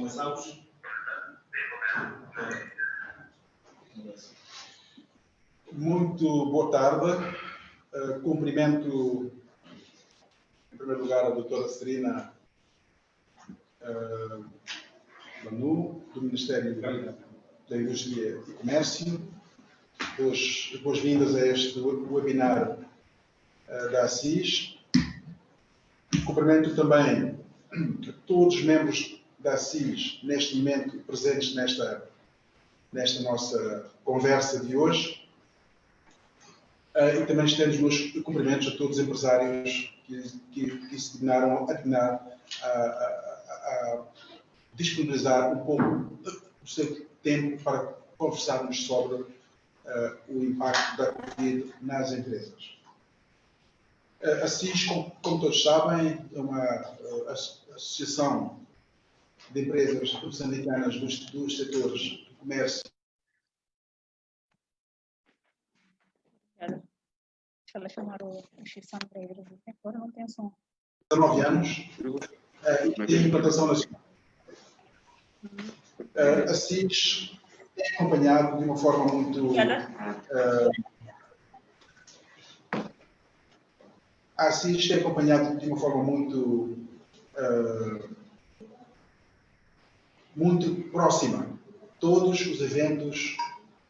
Começamos? Muito boa tarde. Cumprimento, em primeiro lugar, a doutora Serina Manu, do Ministério da Indústria e Comércio. Boas-vindas a este webinar da ACIS. Cumprimento também todos os membros da ACIS, neste momento presentes nesta nossa conversa de hoje. E também estendo os meus cumprimentos a todos os empresários que se dignaram a disponibilizar um pouco do seu tempo para conversarmos sobre o impacto da Covid nas empresas. A ACIS, como todos sabem, é uma associação de empresas moçambicanas dos setores do comércio. Ela chamar o Xissan para eles, agora não tem som. 19 anos e tem implantação nacional. A ACIS é acompanhado de uma forma muito... A ACIS é acompanhado de uma forma muito próxima todos os eventos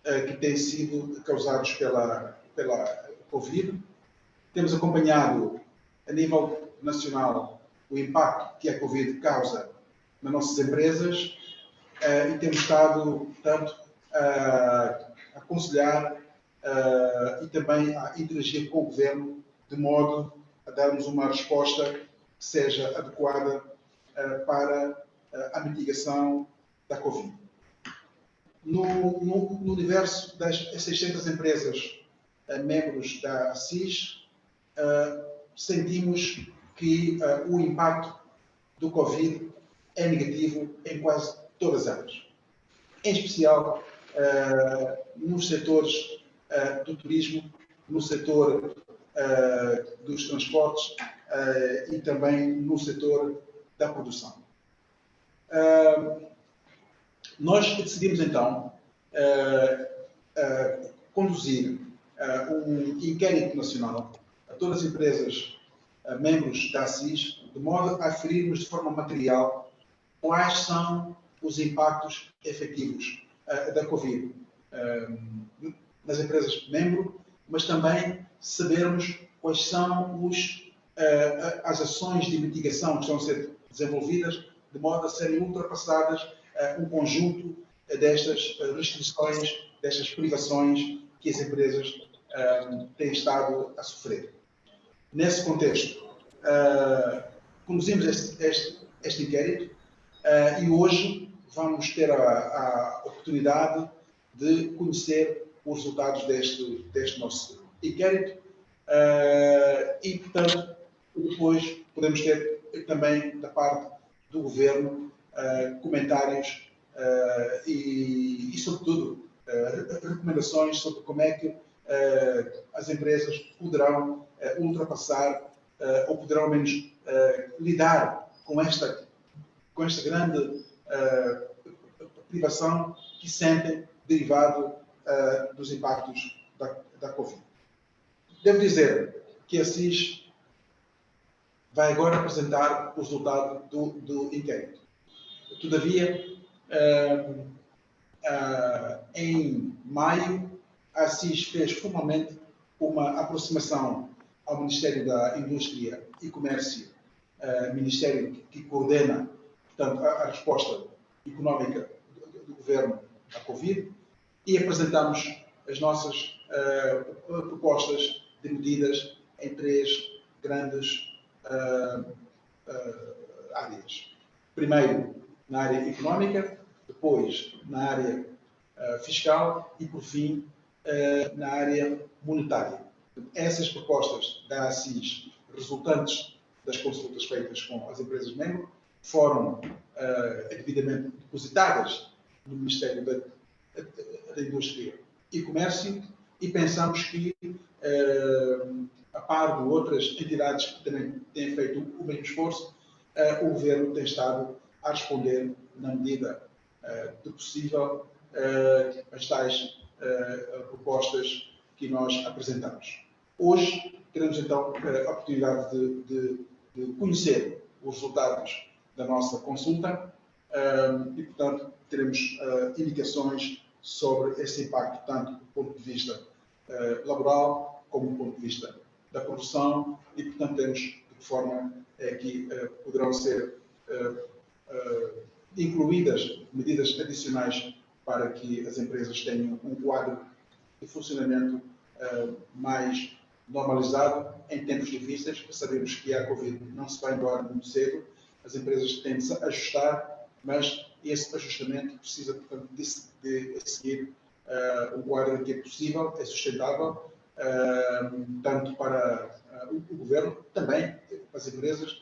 que têm sido causados pela Covid. Temos acompanhado a nível nacional o impacto que a Covid causa nas nossas empresas e temos estado, portanto, a aconselhar e também a interagir com o Governo de modo a darmos uma resposta que seja adequada para a mitigação da Covid. No universo das 600 empresas membros da ACIS, sentimos que o impacto do Covid é negativo em quase todas as áreas. Em especial nos setores do turismo, no setor dos transportes e também no setor da produção. Nós decidimos então conduzir um inquérito nacional a todas as empresas membros da ACIS, de modo a aferirmos de forma material quais são os impactos efetivos da Covid nas empresas membro, mas também sabermos quais são as ações de mitigação que estão a ser desenvolvidas, de modo a serem ultrapassadas um conjunto destas restrições, destas privações que as empresas têm estado a sofrer. Nesse contexto, conduzimos este inquérito e hoje vamos ter a oportunidade de conhecer os resultados deste nosso inquérito e, portanto, depois podemos ter também da parte do Governo comentários e sobretudo, recomendações sobre como é que as empresas poderão ultrapassar ou poderão, ao menos, lidar com esta grande privação que sentem derivado dos impactos da Covid. Devo dizer que a ACIS vai agora apresentar o resultado do inquérito. Todavia, em maio, a ACIS fez formalmente uma aproximação ao Ministério da Indústria e Comércio, Ministério que coordena, portanto, a resposta económica do Governo à Covid, e apresentamos as nossas propostas de medidas em 3 grandes áreas. Primeiro, na área económica, depois na área fiscal e, por fim, na área monetária. Essas propostas da ACIS, resultantes das consultas feitas com as empresas membro, foram devidamente depositadas no Ministério da Indústria e Comércio e pensamos que, a par de outras entidades que também têm feito o mesmo esforço, o Governo tem estado a responder na medida do possível, as tais propostas que nós apresentamos. Hoje, teremos então a oportunidade de conhecer os resultados da nossa consulta e, portanto, teremos indicações sobre esse impacto, tanto do ponto de vista laboral, como do ponto de vista da produção, e, portanto, temos de que forma que poderão ser incluídas medidas adicionais para que as empresas tenham um quadro de funcionamento mais normalizado em tempos difíceis. Sabemos que a Covid não se vai embora muito cedo, as empresas têm de se ajustar, mas esse ajustamento precisa, portanto, de seguir um quadro que é possível, é sustentável, tanto para o governo, também para as empresas,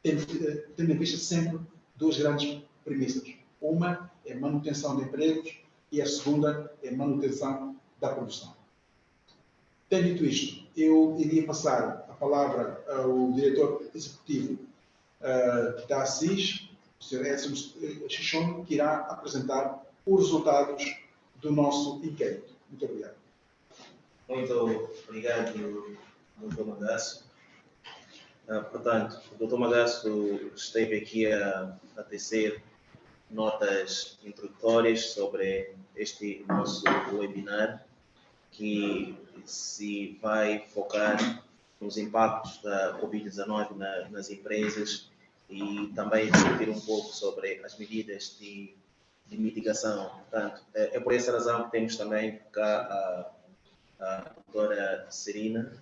tendo em vista sempre duas grandes premissas. Uma é a manutenção de empregos e a segunda é a manutenção da produção. Tendo dito isto, eu iria passar a palavra ao diretor executivo da ASSIS, o Sr. Edson Chichon, que irá apresentar os resultados do nosso inquérito. Muito obrigado. Muito obrigado, Dr. Magasso. Portanto, o Dr. Magasso esteve aqui a tecer notas introdutórias sobre este nosso webinar, que se vai focar nos impactos da Covid-19 nas empresas e também discutir um pouco sobre as medidas de mitigação. Portanto, é por essa razão que temos também cá a doutora Serina,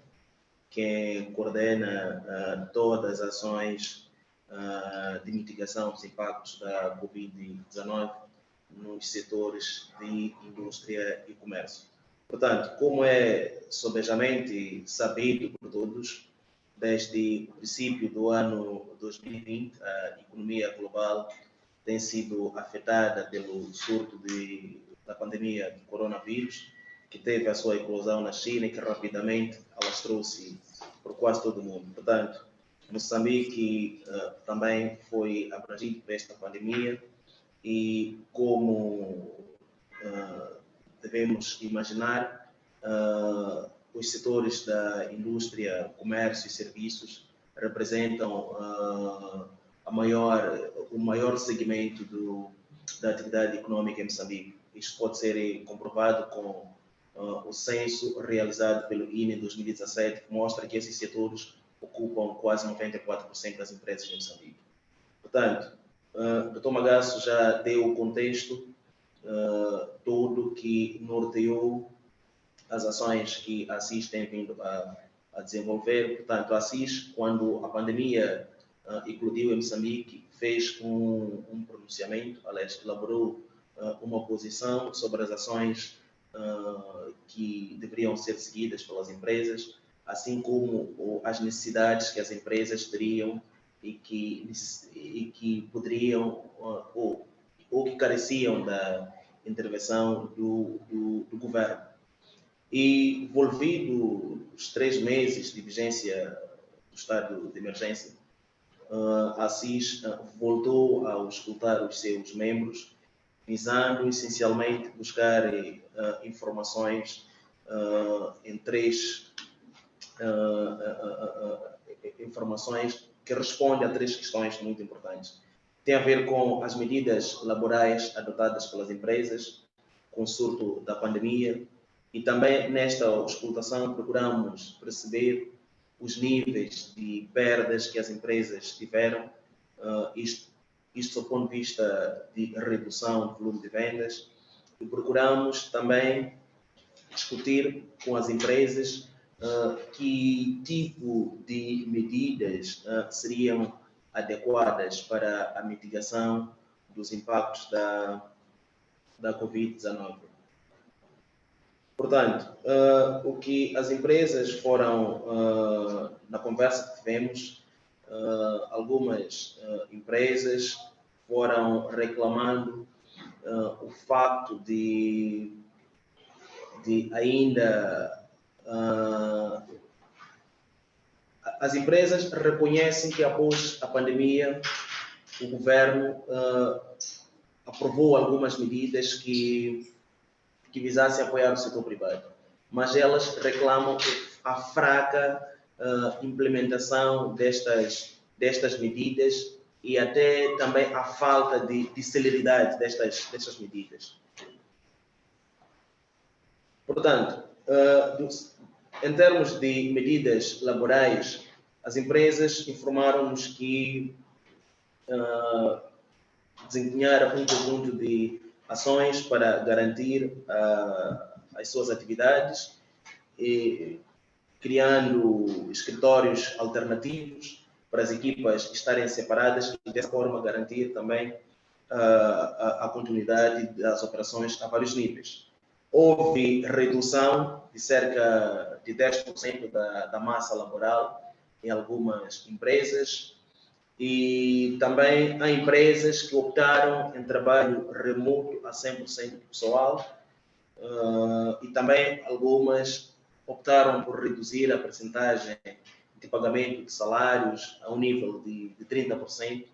que coordena todas as ações de mitigação dos impactos da Covid-19 nos setores de indústria e comércio. Portanto, como é sobejamente sabido por todos, desde o princípio do ano 2020, a economia global tem sido afetada pelo surto da pandemia do coronavírus, que teve a sua eclosão na China e que rapidamente alastrou-se por quase todo o mundo. Portanto, Moçambique também foi abrangido por esta pandemia e, como devemos imaginar, os setores da indústria, comércio e serviços representam o maior segmento da atividade econômica em Moçambique. Isto pode ser comprovado com o censo realizado pelo INE em 2017, que mostra que esses setores ocupam quase 94% das empresas em Moçambique. Portanto, o Dr. Magasso já deu o contexto todo que norteou as ações que a ASSIS tem vindo a desenvolver. Portanto, a ASSIS, quando a pandemia eclodiu em Moçambique, fez um pronunciamento, aliás, elaborou uma posição sobre as ações que deveriam ser seguidas pelas empresas, assim como as necessidades que as empresas teriam e que poderiam ou que careciam da intervenção do governo. E, envolvido os 3 meses de vigência do estado de emergência, a ASSIS voltou a escutar os seus membros, visando essencialmente buscar informações em 3 informações que respondem a 3 questões muito importantes. Tem a ver com as medidas laborais adotadas pelas empresas com o surto da pandemia, e também nesta auscultação procuramos perceber os níveis de perdas que as empresas tiveram, isto do ponto de vista de redução do volume de vendas, e procuramos também discutir com as empresas que tipo de medidas seriam adequadas para a mitigação dos impactos da Covid-19. Portanto, o que as empresas foram, na conversa que tivemos, algumas empresas foram reclamando o facto de ainda as empresas reconhecem que após a pandemia o governo aprovou algumas medidas que visassem apoiar o setor privado, mas elas reclamam a fraca implementação destas medidas e até também a falta de celeridade destas medidas. Portanto, em termos de medidas laborais, as empresas informaram-nos que desempenharam um conjunto de ações para garantir as suas atividades, criando escritórios alternativos para as equipas estarem separadas e, dessa forma, garantir também a continuidade das operações a vários níveis. Houve redução de cerca de 10% da massa laboral em algumas empresas e também há empresas que optaram em trabalho remoto a 100% pessoal e também algumas optaram por reduzir a percentagem de pagamento de salários a um nível de 30%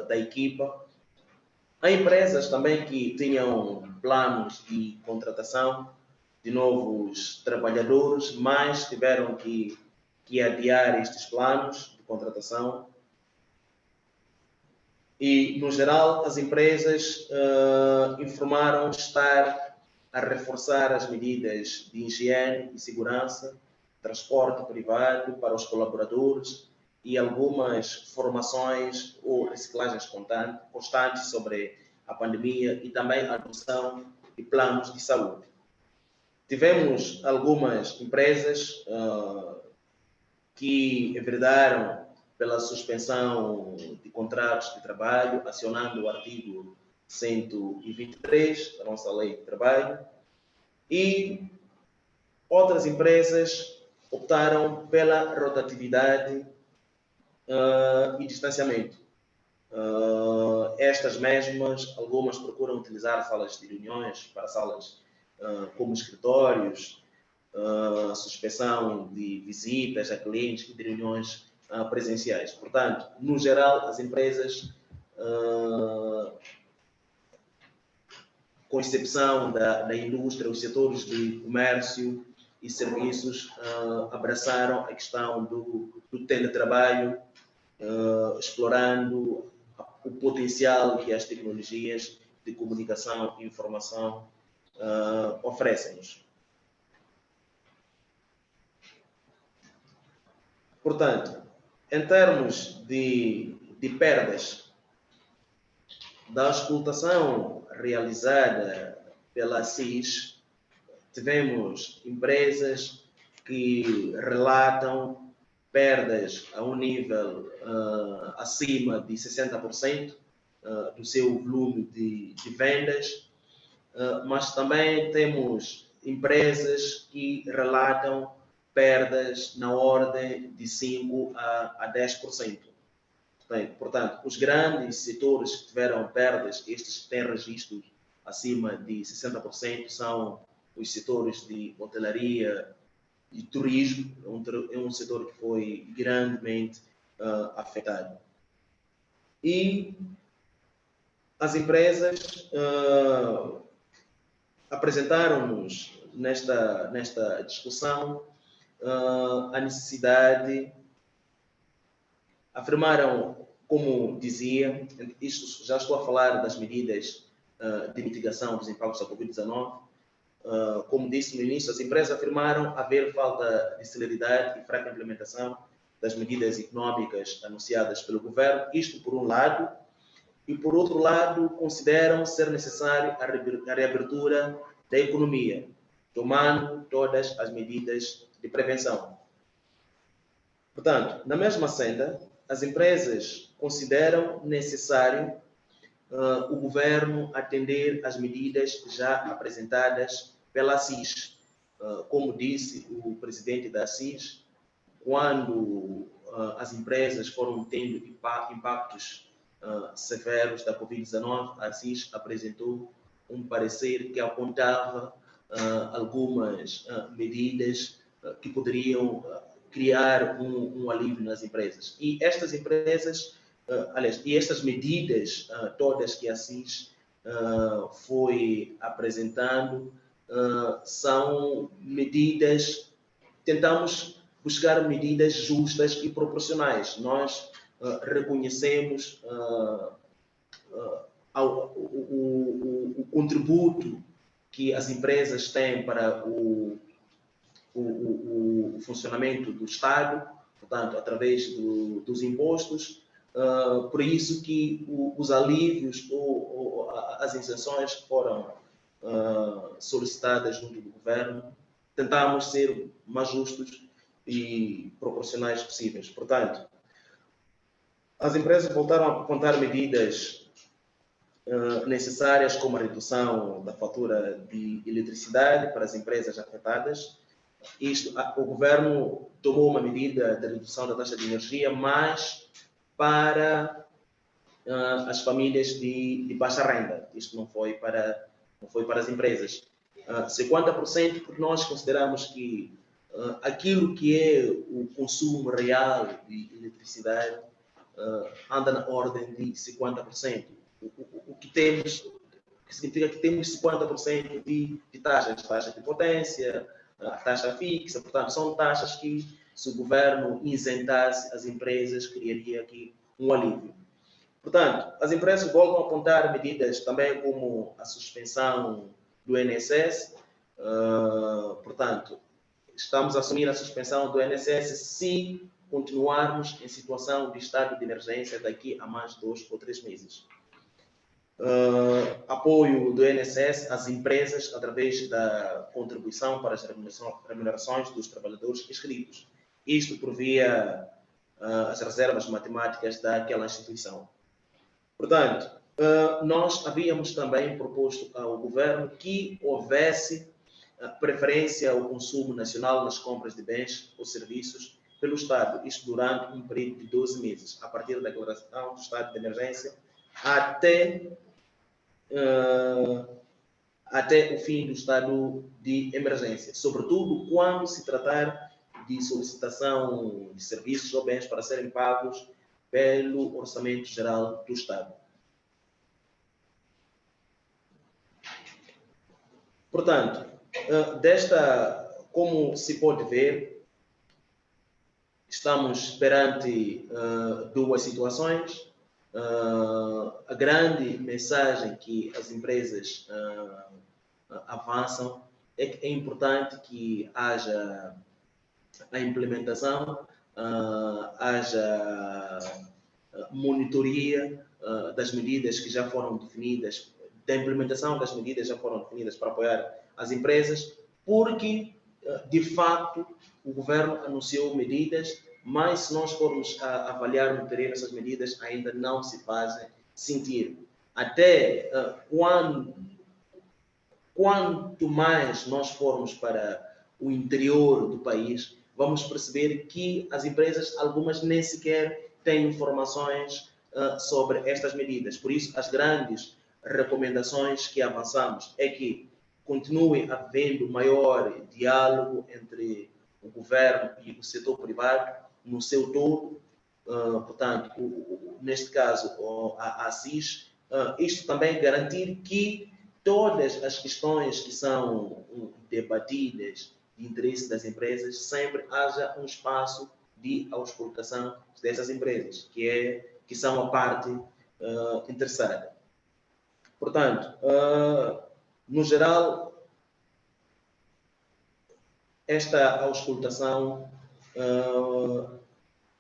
da equipa. Há empresas também que tinham planos de contratação de novos trabalhadores, mas tiveram que adiar estes planos de contratação. E, no geral, as empresas informaram estar a reforçar as medidas de higiene e segurança, transporte privado para os colaboradores e algumas formações ou reciclagens constantes sobre a pandemia e também a adoção de planos de saúde. Tivemos algumas empresas que enveredaram pela suspensão de contratos de trabalho, acionando o artigo 123 da nossa Lei de Trabalho, e outras empresas optaram pela rotatividade e distanciamento. Estas mesmas, algumas procuram utilizar salas de reuniões para salas como escritórios, suspensão de visitas a clientes e de reuniões presenciais. Portanto, no geral, as empresas, com exceção da indústria, os setores de comércio e serviços, abraçaram a questão do teletrabalho, explorando o potencial que as tecnologias de comunicação e informação oferecem-nos. Portanto, em termos de perdas da auscultação realizada pela ACIS, tivemos empresas que relatam perdas a um nível acima de 60% do seu volume de vendas, mas também temos empresas que relatam perdas na ordem de 5% a 10%. Portanto, os grandes setores que tiveram perdas, estes que têm registros acima de 60%, são os setores de hotelaria e turismo. É um setor que foi grandemente afetado. E as empresas apresentaram-nos nesta discussão a necessidade, afirmaram, como dizia, isto já estou a falar das medidas de mitigação dos impactos da Covid-19, como disse no início, as empresas afirmaram haver falta de celeridade e fraca implementação das medidas económicas anunciadas pelo governo, isto por um lado, e por outro lado consideram ser necessário a reabertura da economia, tomando todas as medidas de prevenção. Portanto, na mesma senda, as empresas consideram necessário o governo atender às medidas já apresentadas pela ACIS. Como disse o presidente da ACIS, quando as empresas foram tendo impactos severos da Covid-19, a ACIS apresentou um parecer que apontava algumas medidas que poderiam criar um alívio nas empresas. E estas empresas, aliás, e estas medidas todas que a ACIS foi apresentando são medidas, tentamos buscar medidas justas e proporcionais. Nós reconhecemos o contributo que as empresas têm para o funcionamento do Estado, portanto, através dos impostos. Por isso que os alívios ou as isenções foram solicitadas junto do governo. Tentamos ser mais justos e proporcionais possíveis. Portanto, as empresas voltaram a apontar medidas necessárias, como a redução da fatura de eletricidade para as empresas afetadas. O governo tomou uma medida de redução da taxa de energia, mas para as famílias de baixa renda. Isto não foi para as empresas. 50%, porque nós consideramos que aquilo que é o consumo real de eletricidade anda na ordem de 50%. O que temos, que significa que temos 50% de taxa de potência, a taxa fixa, portanto, são taxas que, se o governo isentasse as empresas, criaria aqui um alívio. Portanto, as empresas voltam a apontar medidas também como a suspensão do INSS. Portanto, estamos a assumir a suspensão do INSS se continuarmos em situação de estado de emergência daqui a mais 2 ou 3 meses. Apoio do INSS às empresas através da contribuição para as remunerações dos trabalhadores inscritos. Isto por via as reservas matemáticas daquela instituição. Portanto, nós havíamos também proposto ao governo que houvesse preferência ao consumo nacional nas compras de bens ou serviços pelo Estado, isto durante um período de 12 meses, a partir da declaração do estado de emergência até o fim do estado de emergência, sobretudo quando se tratar de solicitação de serviços ou bens para serem pagos pelo Orçamento Geral do Estado. Portanto, como se pode ver, estamos perante duas situações. A grande mensagem que as empresas avançam é que é importante que haja a implementação, haja monitoria das medidas que já foram definidas, da implementação das medidas já foram definidas para apoiar as empresas, porque, de facto, o governo anunciou medidas, mas se nós formos avaliar no terreno, essas medidas ainda não se fazem sentir. Até quanto mais nós formos para o interior do país, vamos perceber que as empresas, algumas nem sequer têm informações sobre estas medidas. Por isso, as grandes recomendações que avançamos é que continue havendo maior diálogo entre o governo e o setor privado no seu todo. Portanto, neste caso, a ASIS, isto também garantir que todas as questões que são debatidas de interesse das empresas, sempre haja um espaço de auscultação dessas empresas, que são a parte interessada. Portanto, no geral, esta auscultação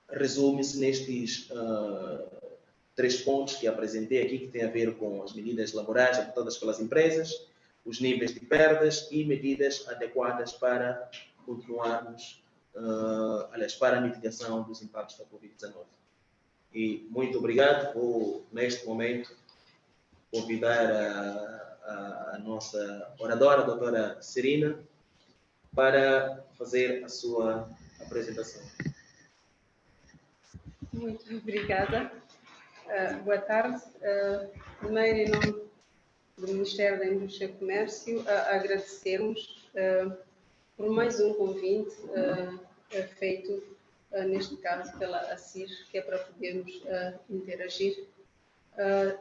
resume-se nestes 3 pontos que apresentei aqui, que tem a ver com as medidas laborais adotadas pelas empresas, os níveis de perdas e medidas adequadas para continuarmos, para a mitigação dos impactos da Covid-19. E muito obrigado. Vou, neste momento, convidar a nossa oradora, a doutora Serina, para fazer a sua apresentação. Muito obrigada. Boa tarde. Primeiro, em nome do Ministério da Indústria e Comércio, agradecermos por mais um convite feito, neste caso, pela ASIR, que é para podermos interagir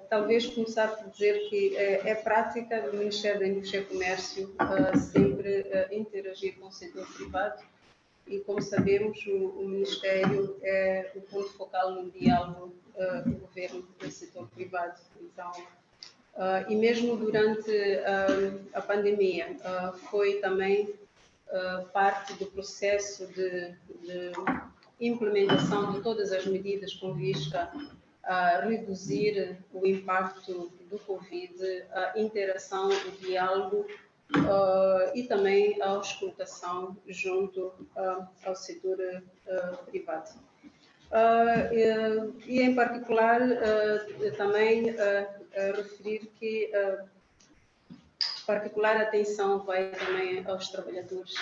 Talvez começar por dizer que é prática do Ministério da Indústria e Comércio sempre interagir com o setor privado e, como sabemos, o Ministério é o ponto focal no diálogo do governo com o setor privado. Então, e mesmo durante a pandemia, foi também parte do processo de implementação de todas as medidas com vista a reduzir o impacto do Covid, a interação, o diálogo e também a auscultação junto ao setor privado. E em particular também referir que particular atenção vai também aos trabalhadores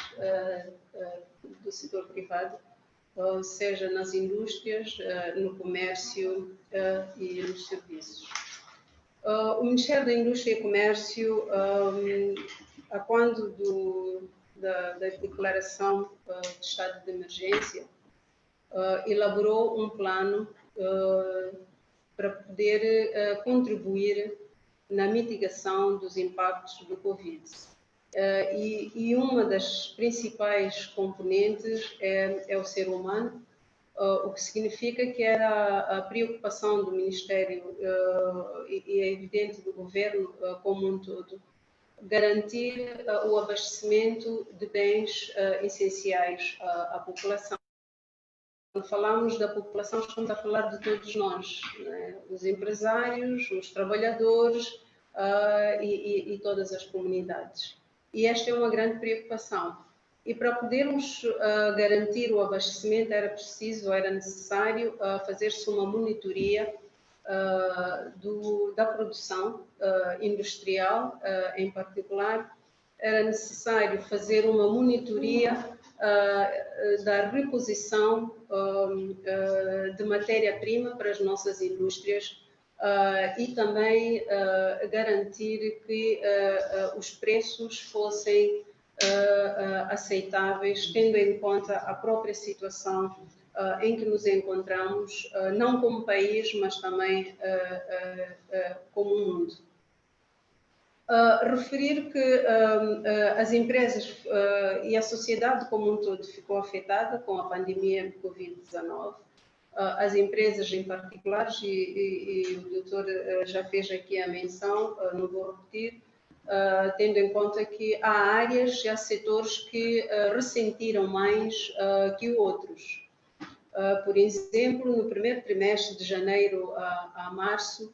do setor privado, seja nas indústrias, no comércio e nos serviços. O Ministério da Indústria e Comércio, a quando da declaração de estado de emergência, elaborou um plano para poder contribuir na mitigação dos impactos do Covid. E uma das principais componentes é o ser humano, o que significa que era a preocupação do Ministério e é evidente do Governo como um todo, garantir o abastecimento de bens essenciais à população. Quando falamos da população, estamos a falar de todos nós, né? Os empresários, os trabalhadores e todas as comunidades. E esta é uma grande preocupação. E para podermos garantir o abastecimento era necessário fazer-se uma monitoria da produção industrial, em particular. Era necessário fazer uma monitoria da reposição de matéria-prima para as nossas indústrias e também garantir que os preços fossem aceitáveis, tendo em conta a própria situação em que nos encontramos, não como país, mas também como mundo. Referir que as empresas e a sociedade como um todo ficou afetada com a pandemia de Covid-19. As empresas em particular, e o doutor já fez aqui a menção, não vou repetir, tendo em conta que há áreas e há setores que ressentiram mais que outros. Por exemplo, no primeiro trimestre de janeiro a março,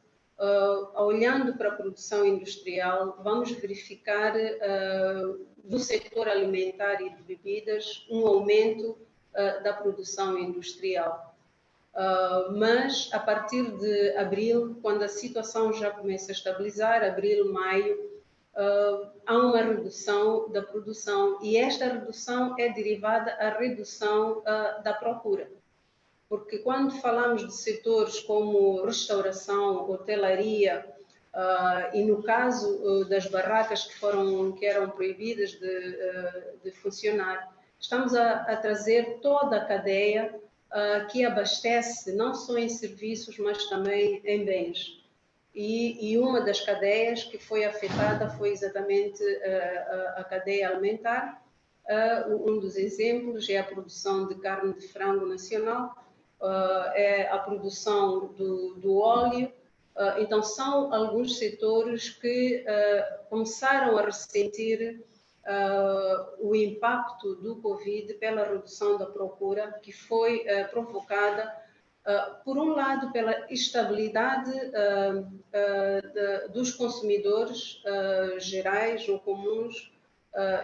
olhando para a produção industrial, vamos verificar do setor alimentar e de bebidas um aumento da produção industrial. Mas a partir de abril, quando a situação já começa a estabilizar, abril, maio, há uma redução da produção e esta redução é derivada da redução da procura. Porque quando falamos de setores como restauração, hotelaria, e no caso das barracas que eram proibidas de funcionar, estamos a trazer toda a cadeia que abastece não só em serviços, mas também em bens. E uma das cadeias que foi afetada foi exatamente a cadeia alimentar. Um dos exemplos é a produção de carne de frango nacional, é a produção do óleo. Então, são alguns setores que começaram a ressentir o impacto do Covid pela redução da procura, que foi provocada, por um lado, pela estabilidade dos consumidores gerais ou comuns,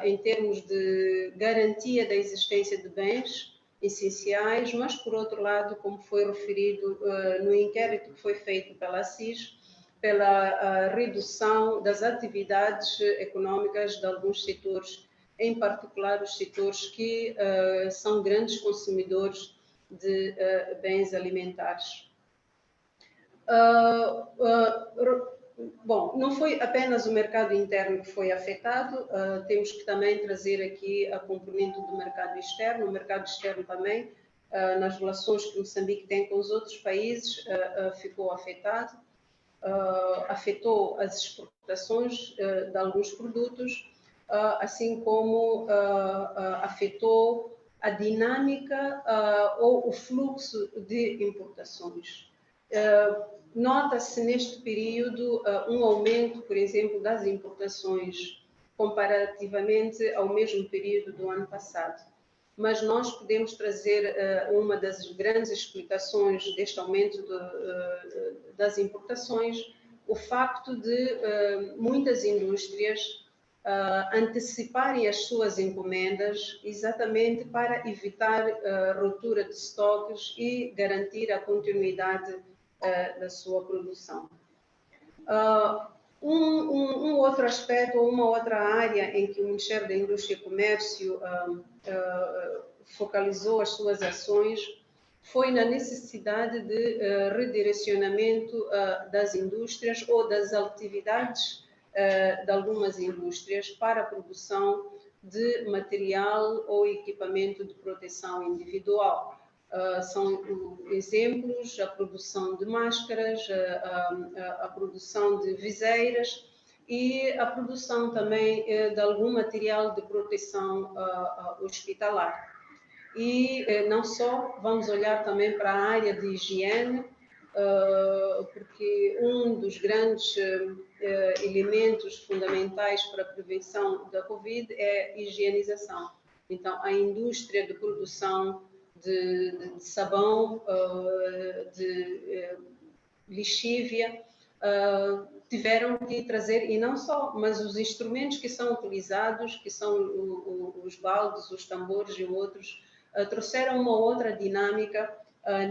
em termos de garantia da existência de bens essenciais, mas, por outro lado, como foi referido no inquérito que foi feito pela ACIS, pela redução das atividades econômicas de alguns setores, em particular os setores que são grandes consumidores de bens alimentares. Bom, não foi apenas o mercado interno que foi afetado, temos que também trazer aqui a componente do mercado externo. O mercado externo também, nas relações que Moçambique tem com os outros países, ficou afetado. afetou as exportações de alguns produtos, assim como afetou a dinâmica ou o fluxo de importações. Nota-se neste período um aumento, por exemplo, das importações comparativamente ao mesmo período do ano passado. Mas nós podemos trazer uma das grandes explicações deste aumento das importações, o facto de muitas indústrias anteciparem as suas encomendas exatamente para evitar ruptura de estoques e garantir a continuidade da sua produção. Um outro aspecto, ou uma outra área em que o Ministério da Indústria e Comércio focalizou as suas ações foi na necessidade de redirecionamento das indústrias ou das atividades de algumas indústrias para a produção de material ou equipamento de proteção individual. São exemplos a produção de máscaras, a produção de viseiras e a produção também de algum material de proteção hospitalar. E não só, vamos olhar também para a área de higiene, porque um dos grandes elementos fundamentais para a prevenção da Covid é a higienização. Então, a indústria de produção de sabão, de lixívia, tiveram que trazer, e não só, mas os instrumentos que são utilizados, que são os baldes, os tambores e outros, trouxeram uma outra dinâmica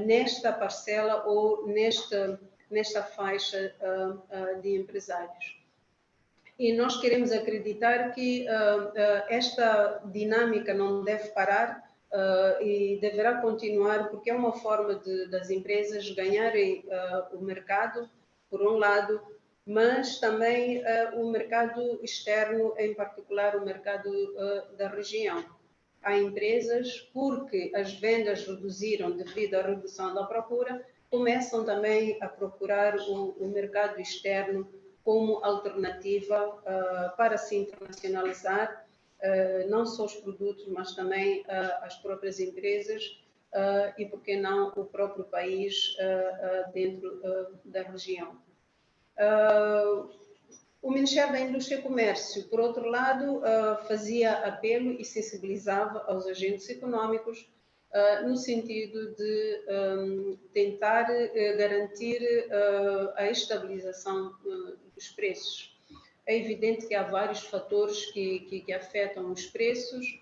nesta parcela ou nesta faixa de empresários. E nós queremos acreditar que esta dinâmica não deve parar e deverá continuar, porque é uma forma das empresas ganharem o mercado, por um lado, mas também o mercado externo, em particular o mercado da região. Há empresas, porque as vendas reduziram devido à redução da procura, começam também a procurar o mercado externo como alternativa para se internacionalizar, não só os produtos, mas também as próprias empresas e, por que não, o próprio país dentro da região. O Ministério da Indústria e Comércio, por outro lado, fazia apelo e sensibilizava aos agentes econômicos no sentido de tentar garantir a estabilização dos preços. É evidente que há vários fatores que afetam os preços,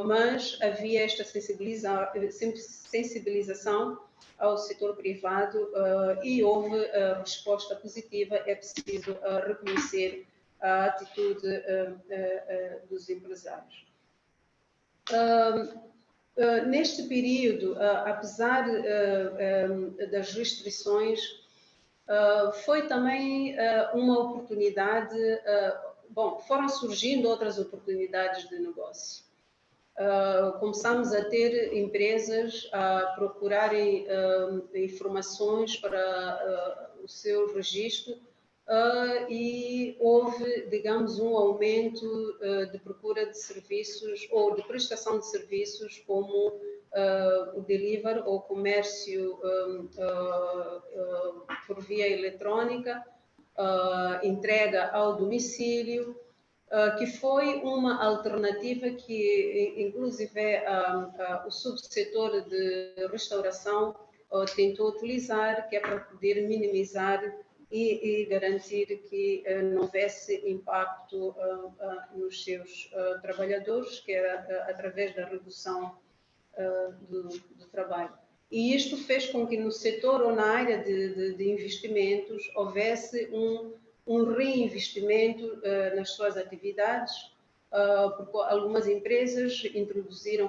mas havia esta sensibilização ao setor privado e houve resposta positiva. É preciso reconhecer a atitude dos empresários. Neste período, apesar das restrições, foi também uma oportunidade, foram surgindo outras oportunidades de negócio. Começamos a ter empresas a procurarem informações para o seu registro e houve, digamos, um aumento de procura de serviços ou de prestação de serviços como o delivery ou comércio por via eletrónica, entrega ao domicílio, que foi uma alternativa que, inclusive, o subsetor de restauração tentou utilizar, que é para poder minimizar e garantir que não houvesse impacto nos seus trabalhadores, que era através da redução do trabalho. E isto fez com que no setor ou na área de investimentos houvesse um reinvestimento nas suas atividades, porque algumas empresas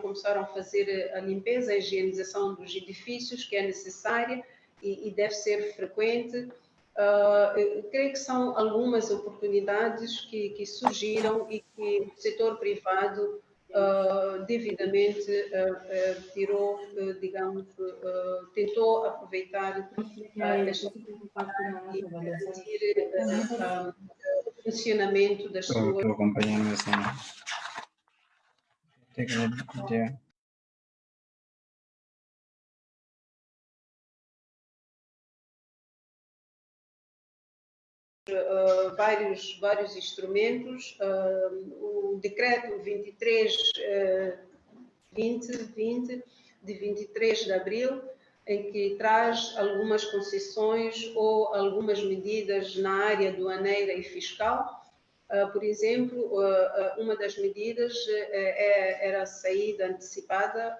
começaram a fazer a limpeza, a higienização dos edifícios, que é necessária e deve ser frequente. Creio que são algumas oportunidades que surgiram e que o setor privado devidamente tirou, digamos, tentou aproveitar esta e garantir o funcionamento das suas. Estou acompanhando assim. Vários instrumentos, o decreto 23/2020 de 23 de abril, em que traz algumas concessões ou algumas medidas na área aduaneira e fiscal. Por exemplo, uma das medidas era a saída antecipada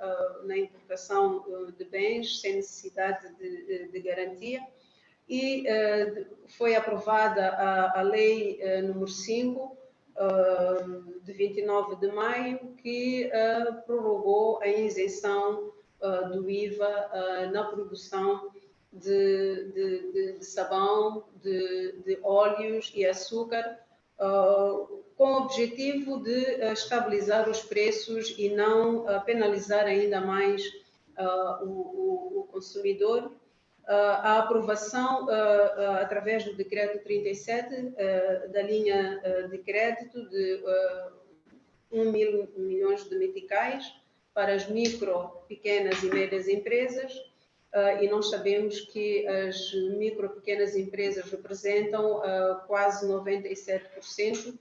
na importação de bens sem necessidade de garantia. E foi aprovada a Lei número 5, de 29 de maio, que prorrogou a isenção do IVA na produção de sabão, de óleos e açúcar, com o objetivo de estabilizar os preços e não penalizar ainda mais o consumidor. A aprovação, através do decreto 37, da linha de crédito de 1 mil milhões de meticais para as micro, pequenas e médias empresas, e nós sabemos que as micro, pequenas empresas representam quase 97%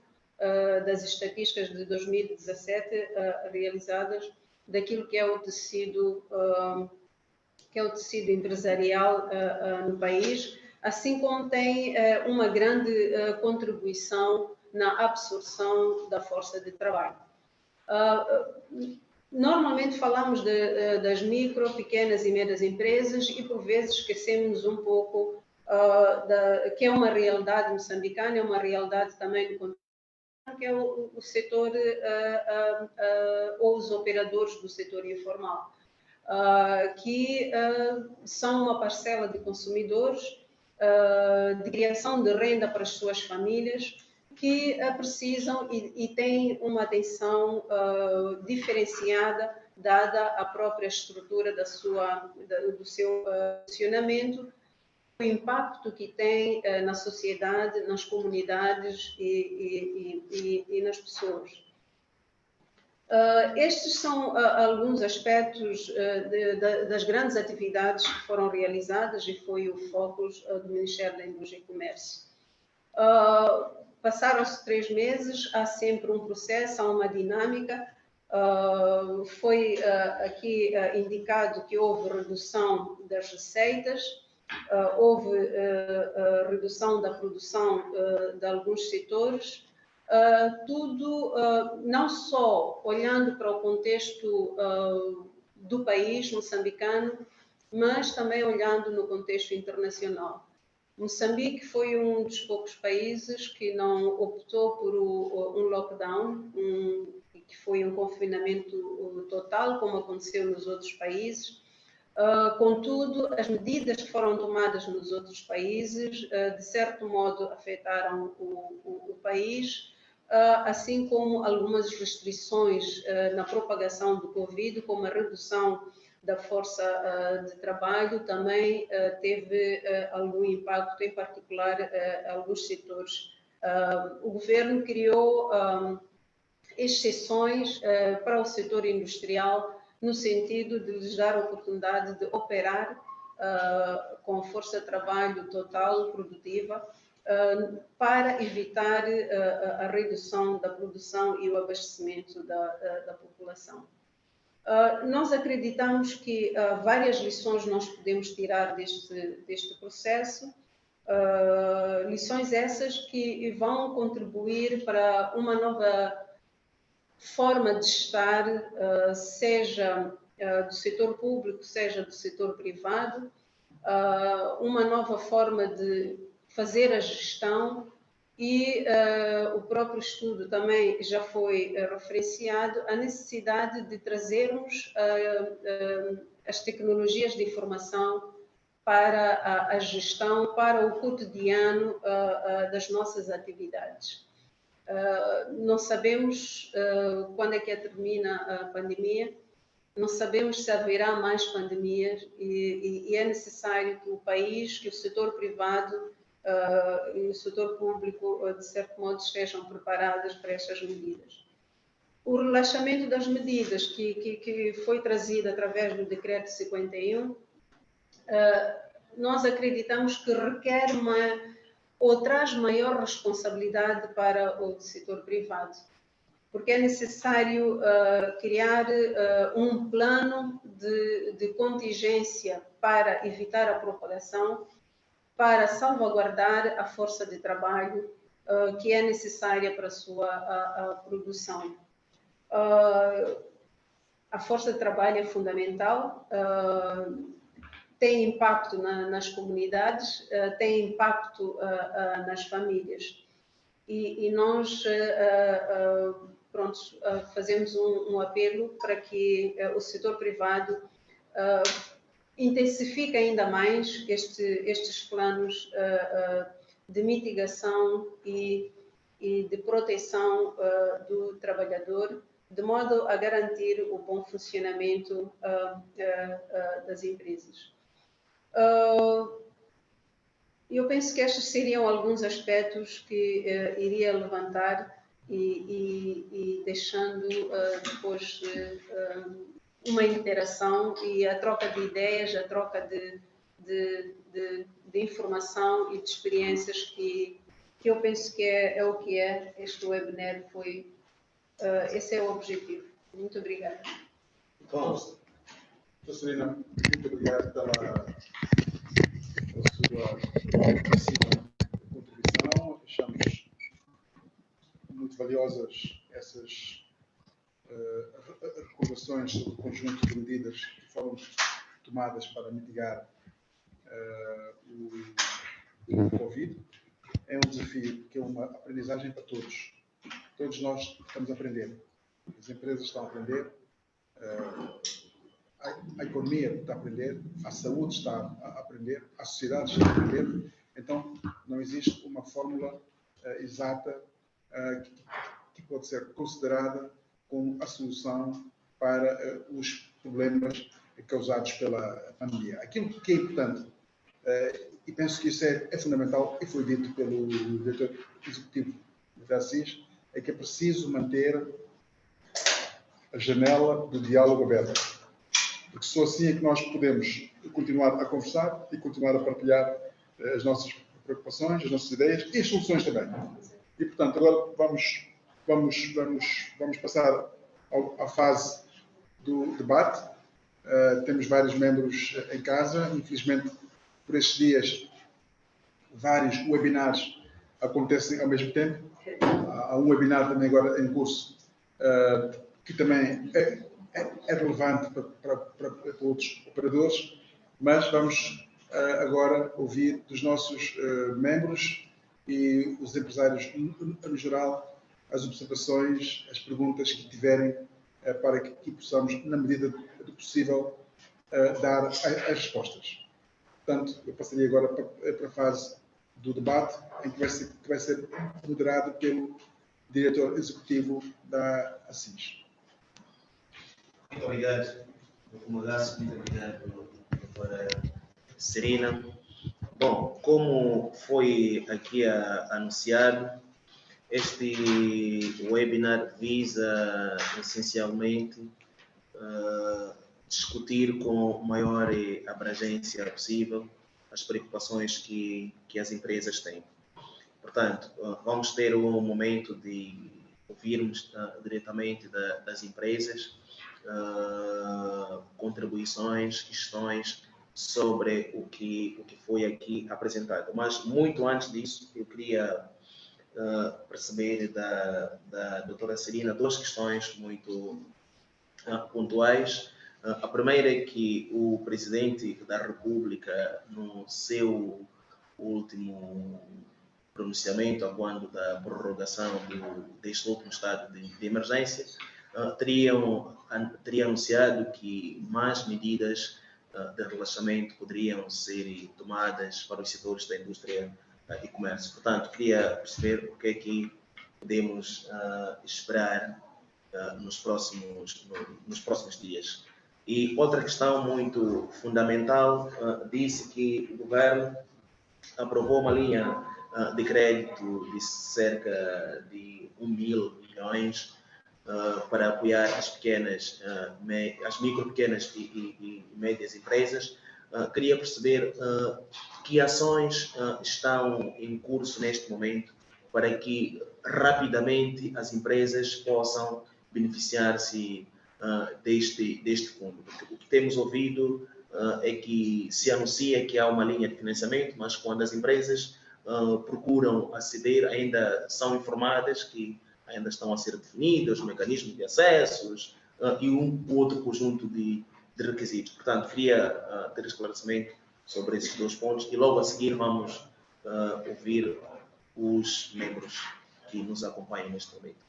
das estatísticas de 2017 realizadas daquilo que é o tecido empresarial no país, assim como tem uma grande contribuição na absorção da força de trabalho. Normalmente falamos das micro, pequenas e médias empresas e por vezes esquecemos um pouco que é uma realidade moçambicana, é uma realidade também do continente, que é o setor ou os operadores do setor informal. Que são uma parcela de consumidores, de criação de renda para as suas famílias, que precisam e têm uma atenção diferenciada, dada a própria estrutura do seu funcionamento, o impacto que tem na sociedade, nas comunidades e nas pessoas. Estes são alguns aspectos das grandes atividades que foram realizadas e foi o foco do Ministério da Indústria e Comércio. Passaram-se 3 meses, há sempre um processo, há uma dinâmica. Foi aqui indicado que houve redução das receitas, houve redução da produção de alguns setores, tudo não só olhando para o contexto do país moçambicano, mas também olhando no contexto internacional. Moçambique foi um dos poucos países que não optou por um lockdown, que foi um confinamento total, como aconteceu nos outros países. Contudo, as medidas que foram tomadas nos outros países, de certo modo, afetaram o país, assim como algumas restrições na propagação do Covid, como a redução da força de trabalho, também teve algum impacto, em particular, alguns setores. O governo criou exceções para o setor industrial, no sentido de lhes dar a oportunidade de operar com força de trabalho total, produtiva, para evitar a redução da produção e o abastecimento da população. Nós acreditamos que várias lições nós podemos tirar deste processo, lições essas que vão contribuir para uma nova forma de estar, seja do setor público, seja do setor privado, uma nova forma de fazer a gestão e o próprio estudo também já foi referenciado, a necessidade de trazermos as tecnologias de informação para a gestão, para o cotidiano das nossas atividades. Não sabemos quando é que termina a pandemia, não sabemos se haverá mais pandemias e é necessário que o país, que o setor privado e o setor público, de certo modo, estejam preparados para estas medidas. O relaxamento das medidas que foi trazido através do Decreto 51, nós acreditamos que requer ou traz maior responsabilidade para o setor privado, porque é necessário criar um plano de contingência para evitar a propagação, para salvaguardar a força de trabalho que é necessária para a sua produção. A força de trabalho é fundamental, tem impacto nas comunidades, tem impacto nas famílias. E nós fazemos um apelo para que o setor privado intensifique ainda mais estes planos de mitigação e de proteção do trabalhador, de modo a garantir o bom funcionamento das empresas. Eu penso que estes seriam alguns aspectos que iria levantar e deixando depois uma interação e a troca de ideias, a troca de informação e de experiências que eu penso que é o que é este webinar. Esse é o objetivo. Muito obrigada. Bom, Serina, muito obrigado pela sua contribuição. Achamos muito valiosas essas recomendações sobre o conjunto de medidas que foram tomadas para mitigar o Covid. É um desafio que é uma aprendizagem para todos. Todos nós estamos a aprender. As empresas estão a aprender, a economia está a aprender, a saúde está a aprender, a sociedade está a aprender. Então, não existe uma fórmula exata que pode ser considerada como a solução para os problemas causados pela pandemia. Aquilo que é importante, e penso que isso é fundamental, e foi dito pelo diretor executivo da ASSIS, é que é preciso manter a janela do diálogo aberto. Porque só assim é que nós podemos continuar a conversar e continuar a partilhar as nossas preocupações, as nossas ideias e as soluções também. E, portanto, agora vamos passar à fase do debate. Temos vários membros em casa. Infelizmente, por estes dias, vários webinars acontecem ao mesmo tempo. Há um webinar também agora em curso, que também é relevante para outros operadores, mas vamos agora ouvir dos nossos membros e os empresários no geral as observações, as perguntas que tiverem para que possamos, na medida do possível, dar as respostas. Portanto, eu passaria agora para a fase do debate, em que vai ser moderado pelo diretor executivo da ASSIS. Muito obrigado, Dr. Magasso. Muito obrigado, doutora Serina. Bom, como foi aqui anunciado, este webinar visa essencialmente discutir com maior abrangência possível as preocupações que as empresas têm. Portanto, vamos ter um momento de ouvirmos diretamente das empresas contribuições, questões sobre o que foi aqui apresentado. Mas, muito antes disso, eu queria perceber da doutora Serina duas questões muito pontuais. A primeira é que o Presidente da República, no seu último pronunciamento, quando da prorrogação deste último estado de emergência, teria anunciado que mais medidas de relaxamento poderiam ser tomadas para os setores da indústria e comércio. Portanto, queria perceber o que é que podemos esperar nos próximos dias. E outra questão muito fundamental, disse que o governo aprovou uma linha de crédito de cerca de 1.000 milhões para apoiar as micro, pequenas e médias empresas. Queria perceber que ações estão em curso neste momento para que rapidamente as empresas possam beneficiar-se deste fundo. Porque o que temos ouvido é que se anuncia que há uma linha de financiamento, mas quando as empresas procuram aceder, ainda são informadas que ainda estão a ser definidos os mecanismos de acessos e outro conjunto de requisitos. Portanto, queria ter esclarecimento sobre esses dois pontos e logo a seguir vamos ouvir os membros que nos acompanham neste momento.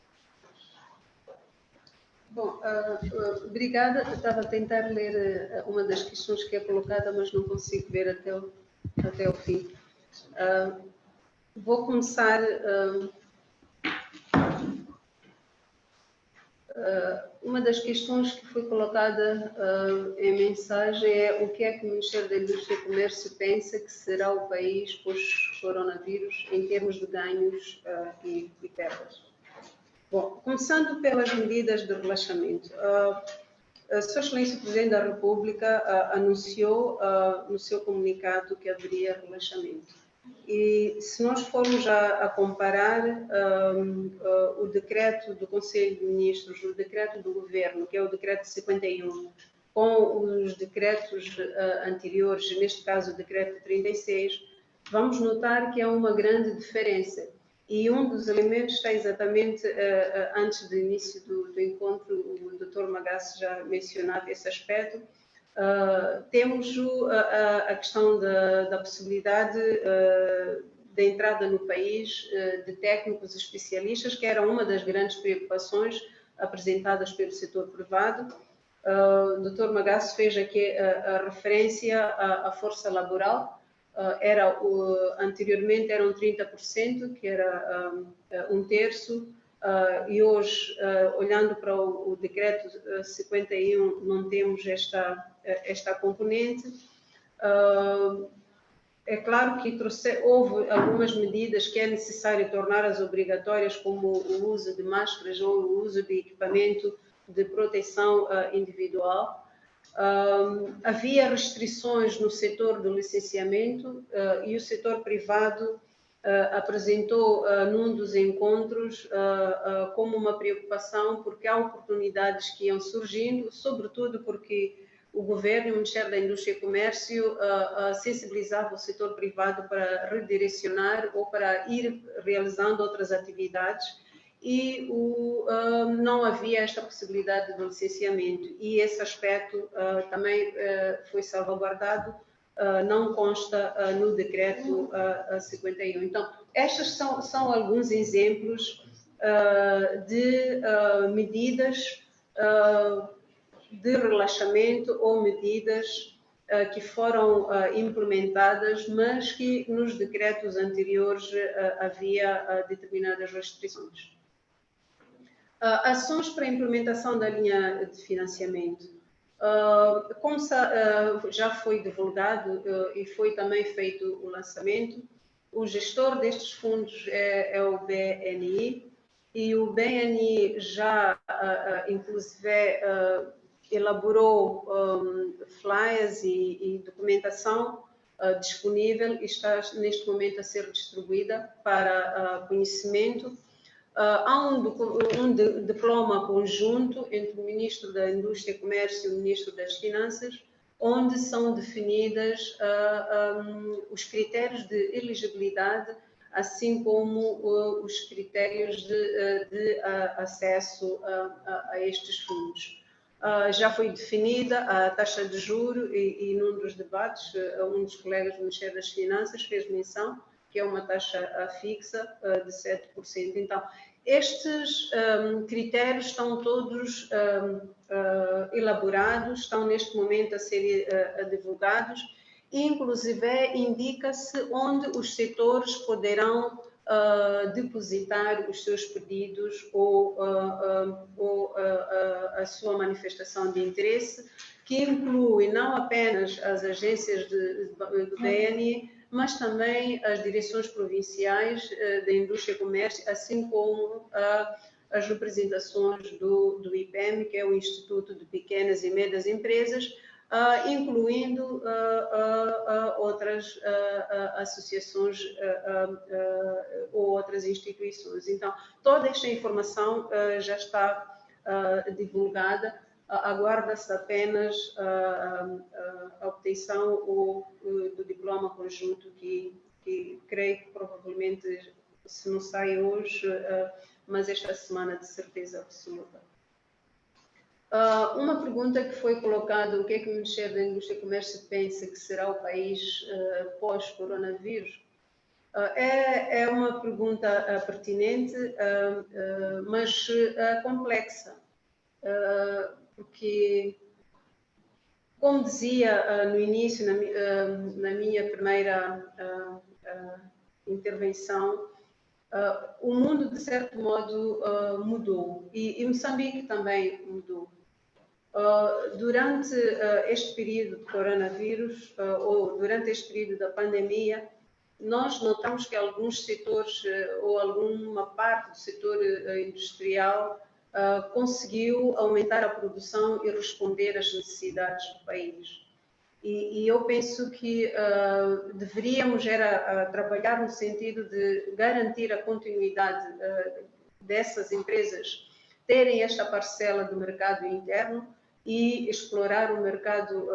Bom, obrigada. Eu estava a tentar ler uma das questões que é colocada, mas não consigo ver até o fim. Vou começar. Uma das questões que foi colocada em mensagem é o que é que o Ministério da Indústria e Comércio pensa que será o país pós-coronavírus em termos de ganhos e perdas. Bom, começando pelas medidas de relaxamento. A Sua Excelência o Presidente da República anunciou no seu comunicado que haveria relaxamento. E se nós formos a comparar o decreto do Conselho de Ministros, o decreto do Governo, que é o decreto 51, com os decretos anteriores, neste caso o decreto 36, vamos notar que há uma grande diferença. E um dos elementos está exatamente antes do início do encontro, o Dr. Magasso já mencionava esse aspecto. Temos a questão da possibilidade da entrada no país de técnicos especialistas, que era uma das grandes preocupações apresentadas pelo setor privado. O Dr. Magasso fez aqui a referência à força laboral. Anteriormente eram 30%, que era um terço, e hoje, olhando para o decreto 51, não temos esta componente. É claro que houve algumas medidas que é necessário torná-las obrigatórias, como o uso de máscaras ou o uso de equipamento de proteção individual. Havia restrições no setor do licenciamento e o setor privado apresentou num dos encontros como uma preocupação, porque há oportunidades que iam surgindo, sobretudo porque o Governo e o Ministério da Indústria e Comércio sensibilizava o setor privado para redirecionar ou para ir realizando outras atividades, e não havia esta possibilidade de licenciamento, e esse aspecto também foi salvaguardado, não consta no decreto 51. Então, estes são alguns exemplos de medidas de relaxamento ou medidas que foram implementadas, mas que nos decretos anteriores havia determinadas restrições. Ações para a implementação da linha de financiamento. Como já foi divulgado e foi também feito o lançamento, o gestor destes fundos é o BNI, e o BNI já, inclusive, elaborou flyers e documentação disponível e está neste momento a ser distribuída para conhecimento. Há um diploma conjunto entre o Ministro da Indústria e Comércio e o Ministro das Finanças, onde são definidas os critérios de elegibilidade, assim como os critérios de acesso a estes fundos. Já foi definida a taxa de juros e num dos debates, um dos colegas do Ministério das Finanças fez menção que é uma taxa fixa de 7%. Então, estes critérios estão todos elaborados, estão neste momento a ser divulgados, e inclusive indica-se onde os setores poderão depositar os seus pedidos ou a sua manifestação de interesse, que inclui não apenas as agências do BNI, mas também as direções provinciais da indústria e comércio, assim como as representações do IPEM, que é o Instituto de Pequenas e Médias Empresas, incluindo outras associações ou outras instituições. Então, toda esta informação já está divulgada, aguarda-se apenas a obtenção do diploma conjunto, que creio que provavelmente, se não sai hoje, mas esta semana de certeza absoluta. Uma pergunta que foi colocada: o que é que o Ministério da Indústria e Comércio pensa que será o país pós-coronavírus? É uma pergunta pertinente, mas complexa, porque, como dizia no início, na minha primeira intervenção, o mundo, de certo modo, mudou, e Moçambique também mudou. Durante este período de coronavírus, ou durante este período da pandemia, nós notamos que alguns setores, ou alguma parte do setor industrial, conseguiu aumentar a produção e responder às necessidades do país. E eu penso que deveríamos trabalhar no sentido de garantir a continuidade dessas empresas terem esta parcela do mercado interno e explorar o mercado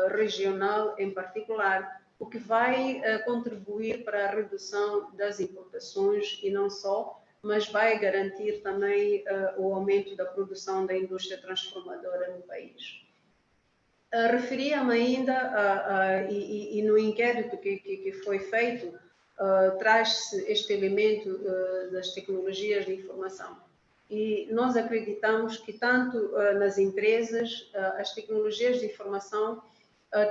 regional em particular, o que vai contribuir para a redução das importações e não só, mas vai garantir também o aumento da produção da indústria transformadora no país. Referia-me ainda, e no inquérito que foi feito, traz-se este elemento das tecnologias de informação. E nós acreditamos que tanto nas empresas, as tecnologias de informação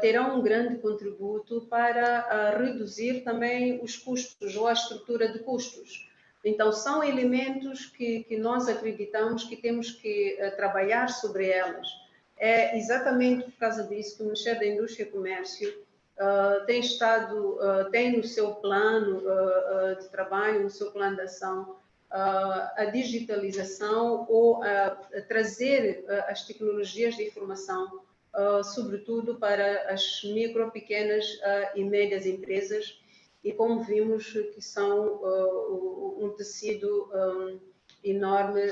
terão um grande contributo para reduzir também os custos ou a estrutura de custos. Então, são elementos que nós acreditamos que temos que trabalhar sobre elas. É exatamente por causa disso que o Ministério da Indústria e Comércio tem no seu plano de trabalho, no seu plano de ação, a digitalização ou a trazer as tecnologias de informação, sobretudo para as micro, pequenas e médias empresas, e como vimos que são um tecido enorme,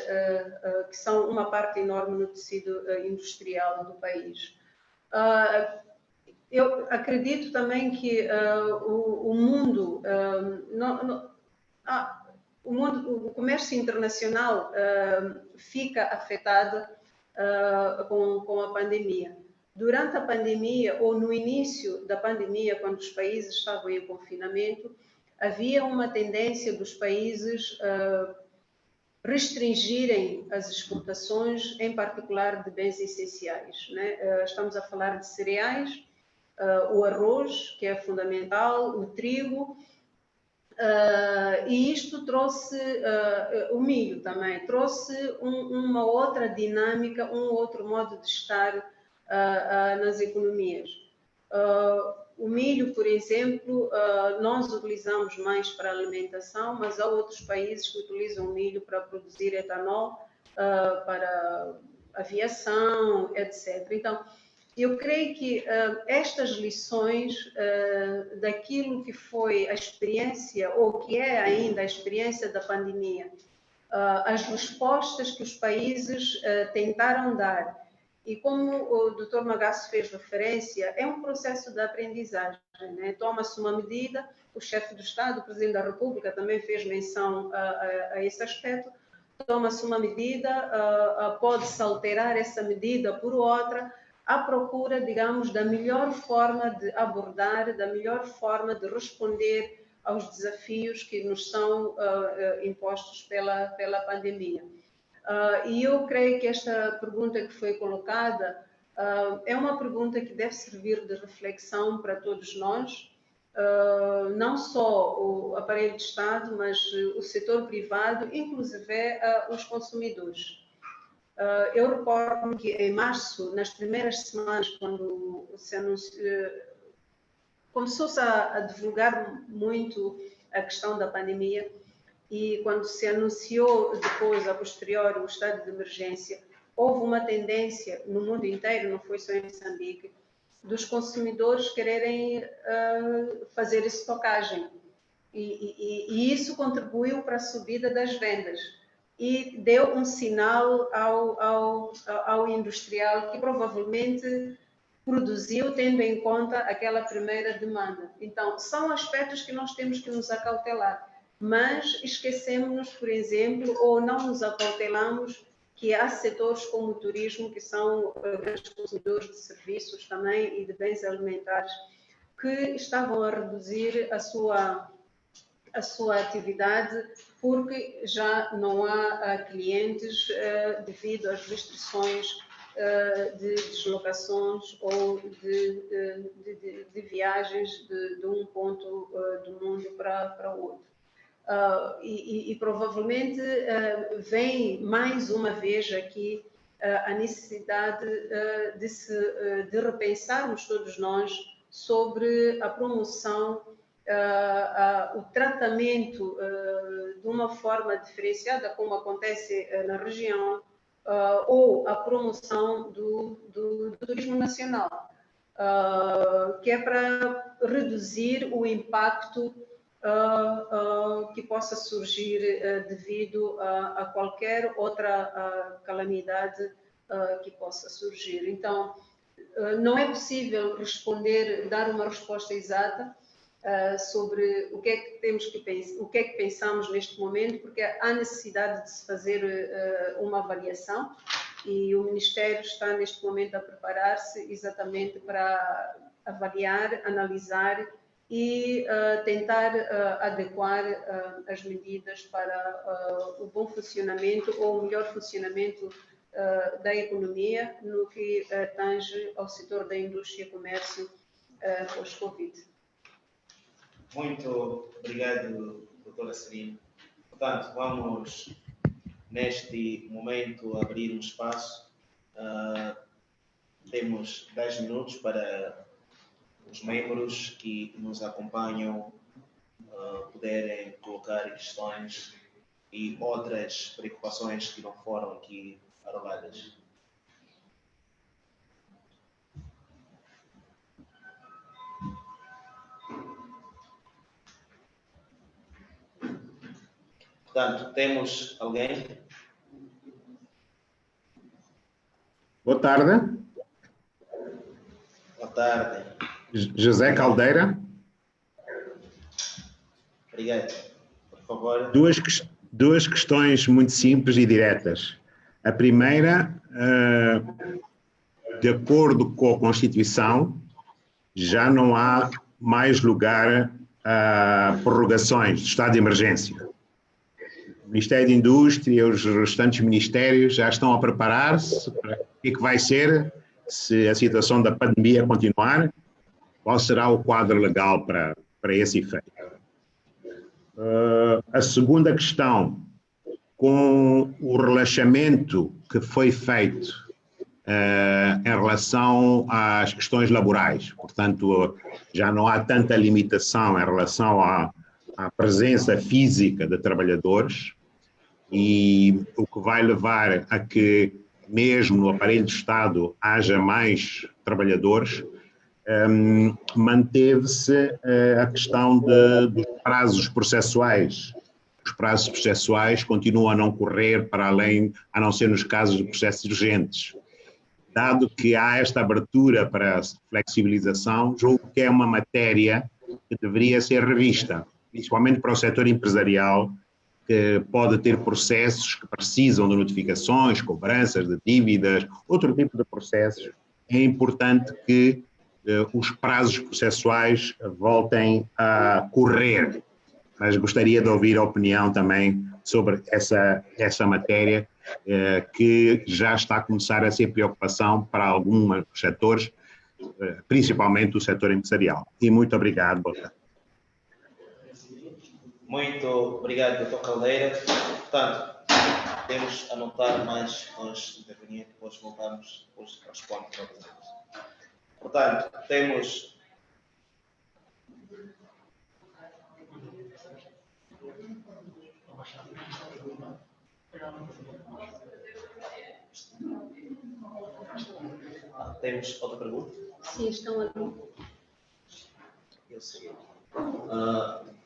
que são uma parte enorme no tecido industrial do país. Eu acredito também que o comércio internacional fica afetado com a pandemia. Durante a pandemia, ou no início da pandemia, quando os países estavam em confinamento, havia uma tendência dos países restringirem as exportações, em particular de bens essenciais, né? Estamos a falar de cereais, o arroz, que é fundamental, o trigo, e isto trouxe, o milho também, trouxe uma outra dinâmica, um outro modo de estar nas economias. O milho, por exemplo, nós utilizamos mais para alimentação, mas há outros países que utilizam o milho para produzir etanol, para aviação, etc. Então, eu creio que estas lições daquilo que foi a experiência, ou que é ainda a experiência da pandemia, as respostas que os países tentaram dar, e como o Dr. Magasso fez referência, é um processo de aprendizagem, né? Toma-se uma medida, o chefe do Estado, o Presidente da República, também fez menção a esse aspecto, toma-se uma medida, pode-se alterar essa medida por outra, à procura, digamos, da melhor forma de abordar, da melhor forma de responder aos desafios que nos são impostos pela pandemia. E eu creio que esta pergunta que foi colocada é uma pergunta que deve servir de reflexão para todos nós, não só o aparelho de Estado, mas o setor privado, inclusive os consumidores. Eu recordo que em março, nas primeiras semanas, quando se anunciou, começou-se a divulgar muito a questão da pandemia, e quando se anunciou depois, a posteriori, o estado de emergência, houve uma tendência no mundo inteiro, não foi só em Moçambique, dos consumidores quererem fazer estocagem. E isso contribuiu para a subida das vendas e deu um sinal ao industrial que provavelmente produziu tendo em conta aquela primeira demanda. Então, são aspectos que nós temos que nos acautelar, mas esquecemos-nos, por exemplo, ou não nos acautelamos que há setores como o turismo, que são grandes consumidores de serviços também e de bens alimentares, que estavam a reduzir a sua atividade porque já não há clientes devido às restrições de deslocações ou de viagens de um ponto do mundo para o outro. E provavelmente vem mais uma vez aqui a necessidade de repensarmos todos nós sobre a promoção, o tratamento de uma forma diferenciada, como acontece na região, ou a promoção do turismo nacional, que é para reduzir o impacto que possa surgir devido a qualquer outra calamidade que possa surgir. Então, não é possível dar uma resposta exata sobre o que é que temos que pensar, o que é que pensamos neste momento, porque há necessidade de se fazer uma avaliação e o Ministério está neste momento a preparar-se exatamente para avaliar, analisar e tentar adequar as medidas para o bom funcionamento ou o melhor funcionamento da economia no que tange ao setor da indústria e comércio pós-Covid. Muito obrigado, doutora Serina. Portanto, vamos, neste momento, abrir um espaço. Temos 10 minutos para os membros que nos acompanham poderem colocar questões e outras preocupações que não foram aqui arroladas. Portanto, temos alguém? Boa tarde. Boa tarde. José Caldeira. Obrigado. Por favor. Duas questões muito simples e diretas. A primeira, de acordo com a Constituição, já não há mais lugar a prorrogações do estado de emergência. O Ministério da Indústria e os restantes ministérios já estão a preparar-se para o que vai ser se a situação da pandemia continuar, qual será o quadro legal para esse efeito. A segunda questão, com o relaxamento que foi feito em relação às questões laborais, portanto, já não há tanta limitação em relação à presença física de trabalhadores, e o que vai levar a que mesmo no aparelho de Estado haja mais trabalhadores, manteve-se a questão dos prazos processuais. Os prazos processuais continuam a não correr para além, a não ser nos casos de processos urgentes. Dado que há esta abertura para a flexibilização, julgo que é uma matéria que deveria ser revista, principalmente para o setor empresarial, que pode ter processos que precisam de notificações, cobranças de dívidas, outro tipo de processos. É importante que os prazos processuais voltem a correr, mas gostaria de ouvir a opinião também sobre essa matéria, que já está a começar a ser preocupação para alguns setores, principalmente o setor empresarial. E muito obrigado, boa tarde. Muito obrigado, Dr. Caldeira. Portanto, temos a anotar mais os intervenientes, depois voltamos, depois respondo para todas elas. Portanto, temos temos outra pergunta? Sim, estão ali. Eu sei.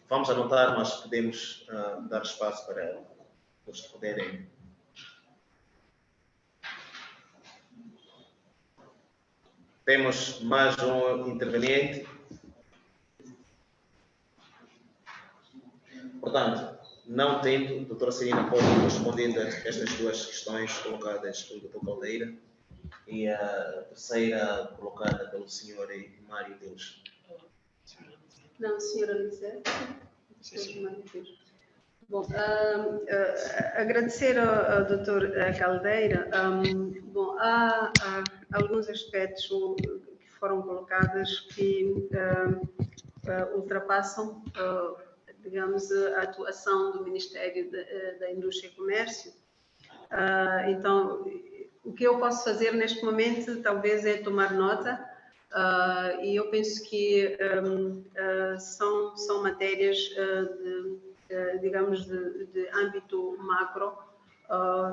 Vamos anotar, mas podemos dar espaço para os que puderem. Temos mais um interveniente. Portanto, não tendo, a doutora Celina pode ir respondendo a estas duas questões colocadas pelo Dr. Caldeira e a terceira colocada pelo Sr. Mário Deus. Não, senhora Lisete. Bom, agradecer ao Dr. Caldeira. Bom, há alguns aspectos que foram colocados que ultrapassam, digamos, a atuação do Ministério da Indústria e Comércio. Então, o que eu posso fazer neste momento, talvez, é tomar nota. E eu penso que são matérias digamos, de âmbito macro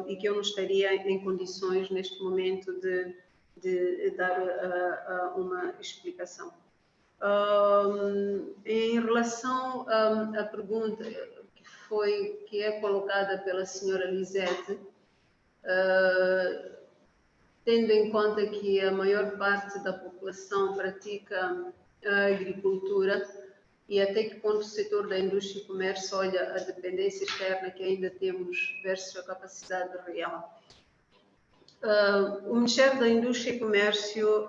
e que eu não estaria em condições, neste momento, de dar uma explicação. Em relação à pergunta que é colocada pela senhora Lisete, tendo em conta que a maior parte da população pratica a agricultura e até que ponto o setor da indústria e comércio olha a dependência externa que ainda temos versus a capacidade real. O Ministério da Indústria e Comércio,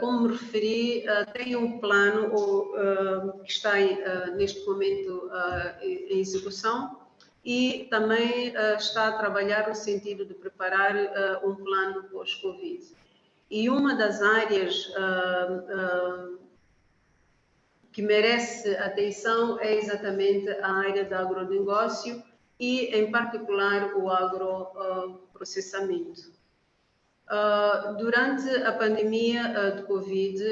como me referi, tem um plano que está neste momento em execução e também está a trabalhar no sentido de preparar um plano pós-Covid. E uma das áreas que merece atenção é exatamente a área do agronegócio e, em particular, o agroprocessamento. Durante a pandemia de Covid,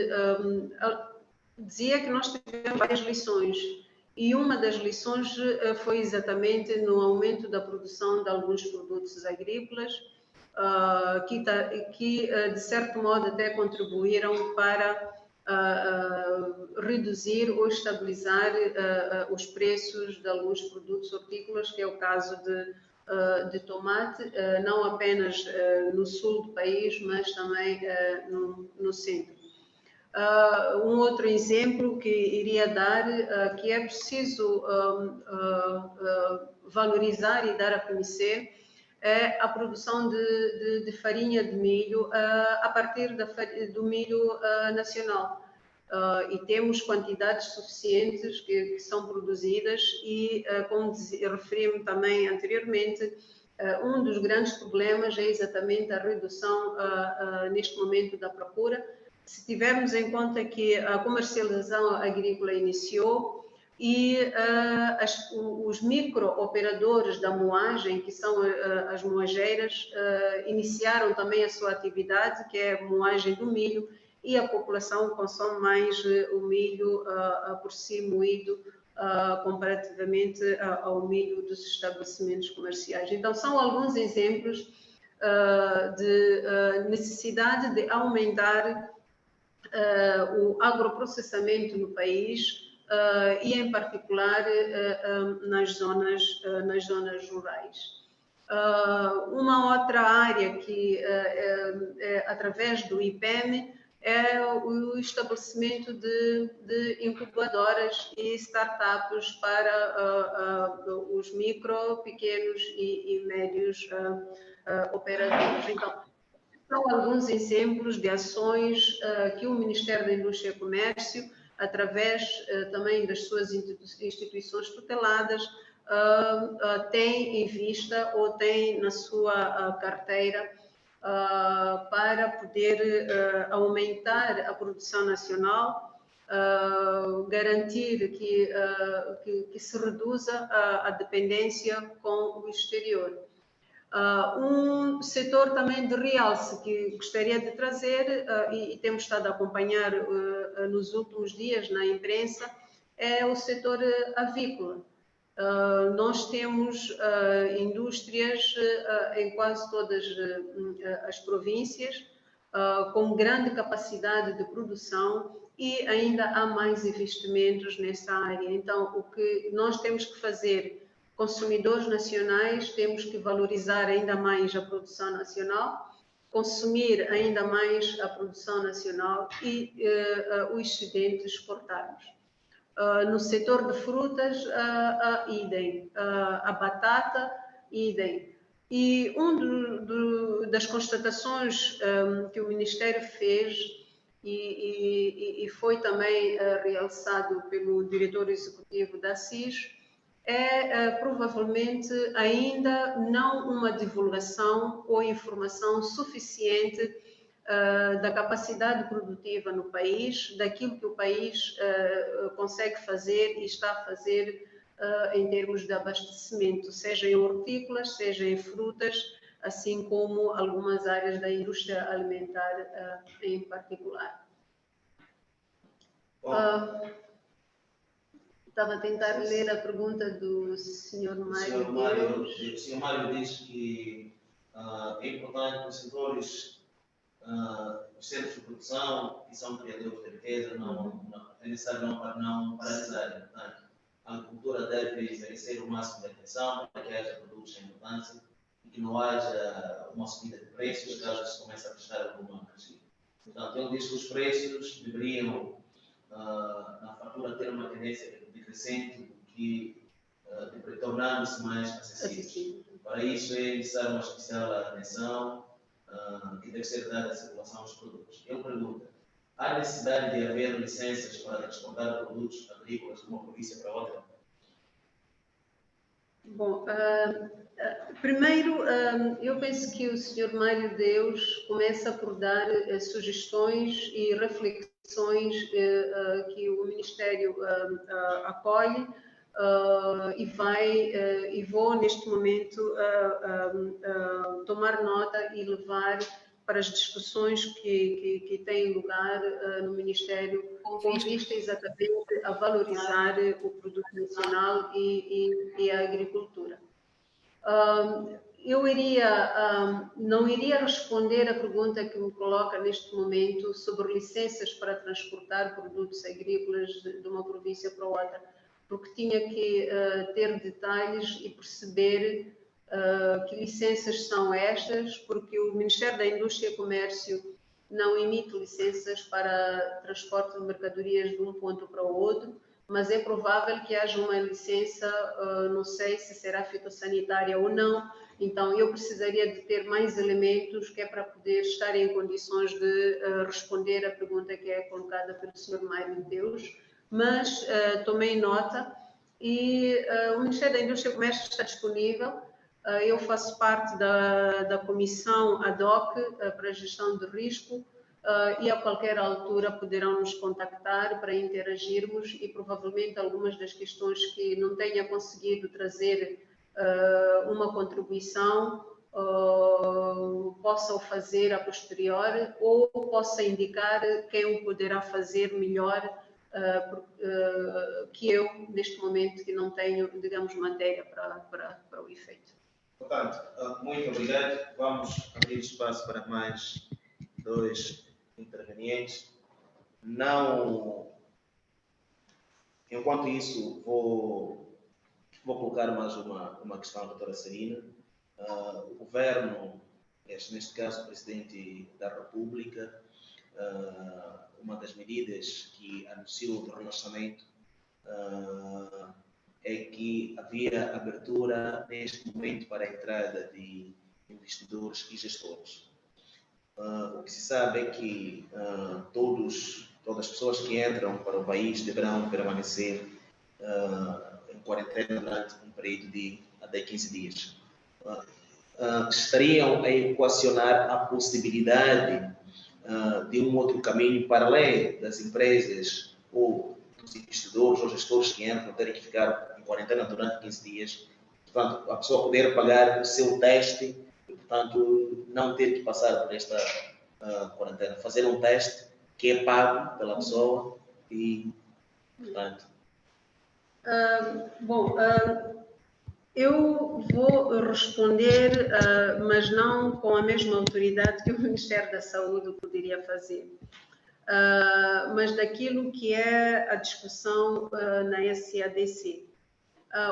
dizia que nós tivemos várias lições e uma das lições foi exatamente no aumento da produção de alguns produtos agrícolas que de certo modo, até contribuíram para reduzir ou estabilizar os preços de alguns produtos hortícolas, que é o caso de tomate, não apenas no sul do país, mas também no centro. Um outro exemplo que iria dar, que é preciso valorizar e dar a conhecer, é a produção de farinha de milho a partir do milho nacional. E temos quantidades suficientes que são produzidas e, como referi-me também anteriormente, um dos grandes problemas é exatamente a redução, neste momento, da procura. Se tivermos em conta que a comercialização agrícola iniciou e os micro-operadores da moagem, que são as moageiras, iniciaram também a sua atividade, que é a moagem do milho, e a população consome mais o milho por si moído comparativamente ao milho dos estabelecimentos comerciais. Então, são alguns exemplos de necessidade de aumentar o agroprocessamento no país e, em particular, nas zonas rurais. Uma outra área que, através do IPEM, é o estabelecimento de incubadoras e startups para os micro, pequenos e médios operadores. Então, são alguns exemplos de ações que o Ministério da Indústria e Comércio, através também das suas instituições tuteladas, tem em vista ou tem na sua carteira para poder aumentar a produção nacional garantir que se reduza a dependência com o exterior. Um setor também de realce que gostaria de trazer, e temos estado a acompanhar nos últimos dias na imprensa, é o setor avícola. Nós temos indústrias em quase todas as províncias, com grande capacidade de produção, e ainda há mais investimentos nessa área. Então, o que nós temos que fazer, consumidores nacionais, temos que valorizar ainda mais a produção nacional, consumir ainda mais a produção nacional e o excedente exportarmos. No setor de frutas, idem. A batata, idem. E das constatações que o Ministério fez e foi também realçado pelo diretor executivo da CIS, provavelmente ainda não uma divulgação ou informação suficiente da capacidade produtiva no país, daquilo que o país consegue fazer e está a fazer em termos de abastecimento, seja em hortícolas, seja em frutas, assim como algumas áreas da indústria alimentar em particular. Estava a tentar ler a pergunta do Sr. Mário. O Sr. Mário diz que é importante que os setores, os centros de produção, que são criadores de riqueza, é necessário não paralisarem. Portanto, a agricultura deve exercer o máximo de atenção para que haja produtos em abundância e que não haja uma subida de preços caso se comece a prestar alguma crescida. Portanto, ele diz que os preços deveriam, na fatura, ter uma tendência decrescente, tornando-se mais acessíveis. Para isso é necessário uma especial atenção que deve ser dada à circulação dos produtos. Ele pergunta: há necessidade de haver licenças para transportar produtos agrícolas de uma província para outra? Bom, primeiro, eu penso que o Sr. Mário Deus começa por dar sugestões e reflexões que o Ministério acolhe e vou neste momento tomar nota e levar para as discussões que têm lugar no Ministério, com vista exatamente a valorizar o produto nacional e a agricultura. Eu não iria responder a pergunta que me coloca neste momento sobre licenças para transportar produtos agrícolas de uma província para outra, porque tinha que ter detalhes e perceber que licenças são estas, porque o Ministério da Indústria e Comércio não emite licenças para transporte de mercadorias de um ponto para o outro, mas é provável que haja uma licença, não sei se será fitossanitária ou não, então eu precisaria de ter mais elementos que é para poder estar em condições de responder à pergunta que é colocada pelo Sr. Mário Deus, mas tomei nota e o Ministério da Indústria e Comércio está disponível. Eu faço parte da comissão ad hoc para a gestão de risco e a qualquer altura poderão nos contactar para interagirmos e provavelmente algumas das questões que não tenha conseguido trazer uma contribuição possa o fazer a posteriori ou possa indicar quem o poderá fazer melhor que eu, neste momento, que não tenho, digamos, matéria para o efeito. Portanto, muito obrigado. Vamos abrir espaço para mais 2 intervenientes. Enquanto isso, vou colocar mais uma questão à doutora Serina. O governo, neste caso o Presidente da República, uma das medidas que anunciou do relaxamento é que havia abertura neste momento para a entrada de investidores e gestores. O que se sabe é que todas as pessoas que entram para o país deverão permanecer em quarentena durante um período de até 15 dias. Estariam a equacionar a possibilidade de um outro caminho para além das empresas ou dos investidores ou gestores que entram terem que ficar em quarentena durante 15 dias. Portanto, a pessoa poder pagar o seu teste e, portanto, não ter que passar por esta quarentena. Fazer um teste que é pago pela pessoa e, portanto... Eu vou responder, mas não com a mesma autoridade que o Ministério da Saúde poderia fazer. Mas daquilo que é a discussão na SADC.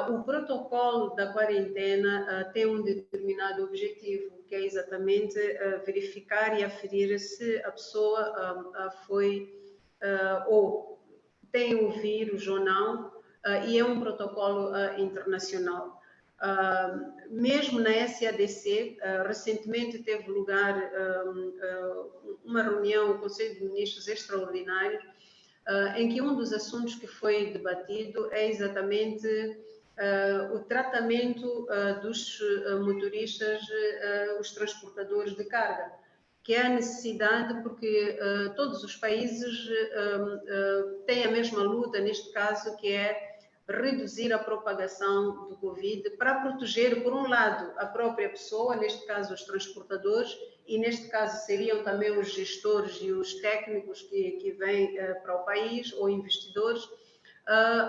O protocolo da quarentena tem um determinado objetivo, que é exatamente verificar e aferir se a pessoa foi ou tem o vírus ou não, e é um protocolo internacional. Mesmo na SADC, recentemente teve lugar uma reunião, o Conselho de Ministros extraordinário, em que um dos assuntos que foi debatido é exatamente o tratamento dos motoristas, os transportadores de carga, que é a necessidade, porque todos os países têm a mesma luta, neste caso, que é reduzir a propagação do Covid para proteger, por um lado, a própria pessoa, neste caso os transportadores, e neste caso seriam também os gestores e os técnicos que vêm para o país, ou investidores,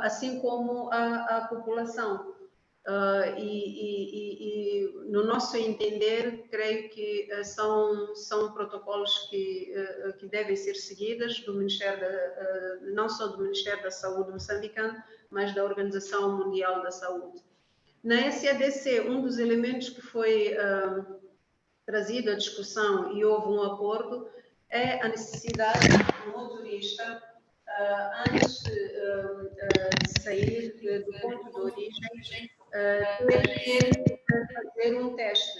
assim como a população. E no nosso entender, creio que são protocolos que devem ser seguidos do Ministério não só do Ministério da Saúde moçambicano, mas da Organização Mundial da Saúde. Na SADC, um dos elementos que foi trazido à discussão e houve um acordo é a necessidade do motorista, antes de sair do ponto de origem, ter que fazer um teste.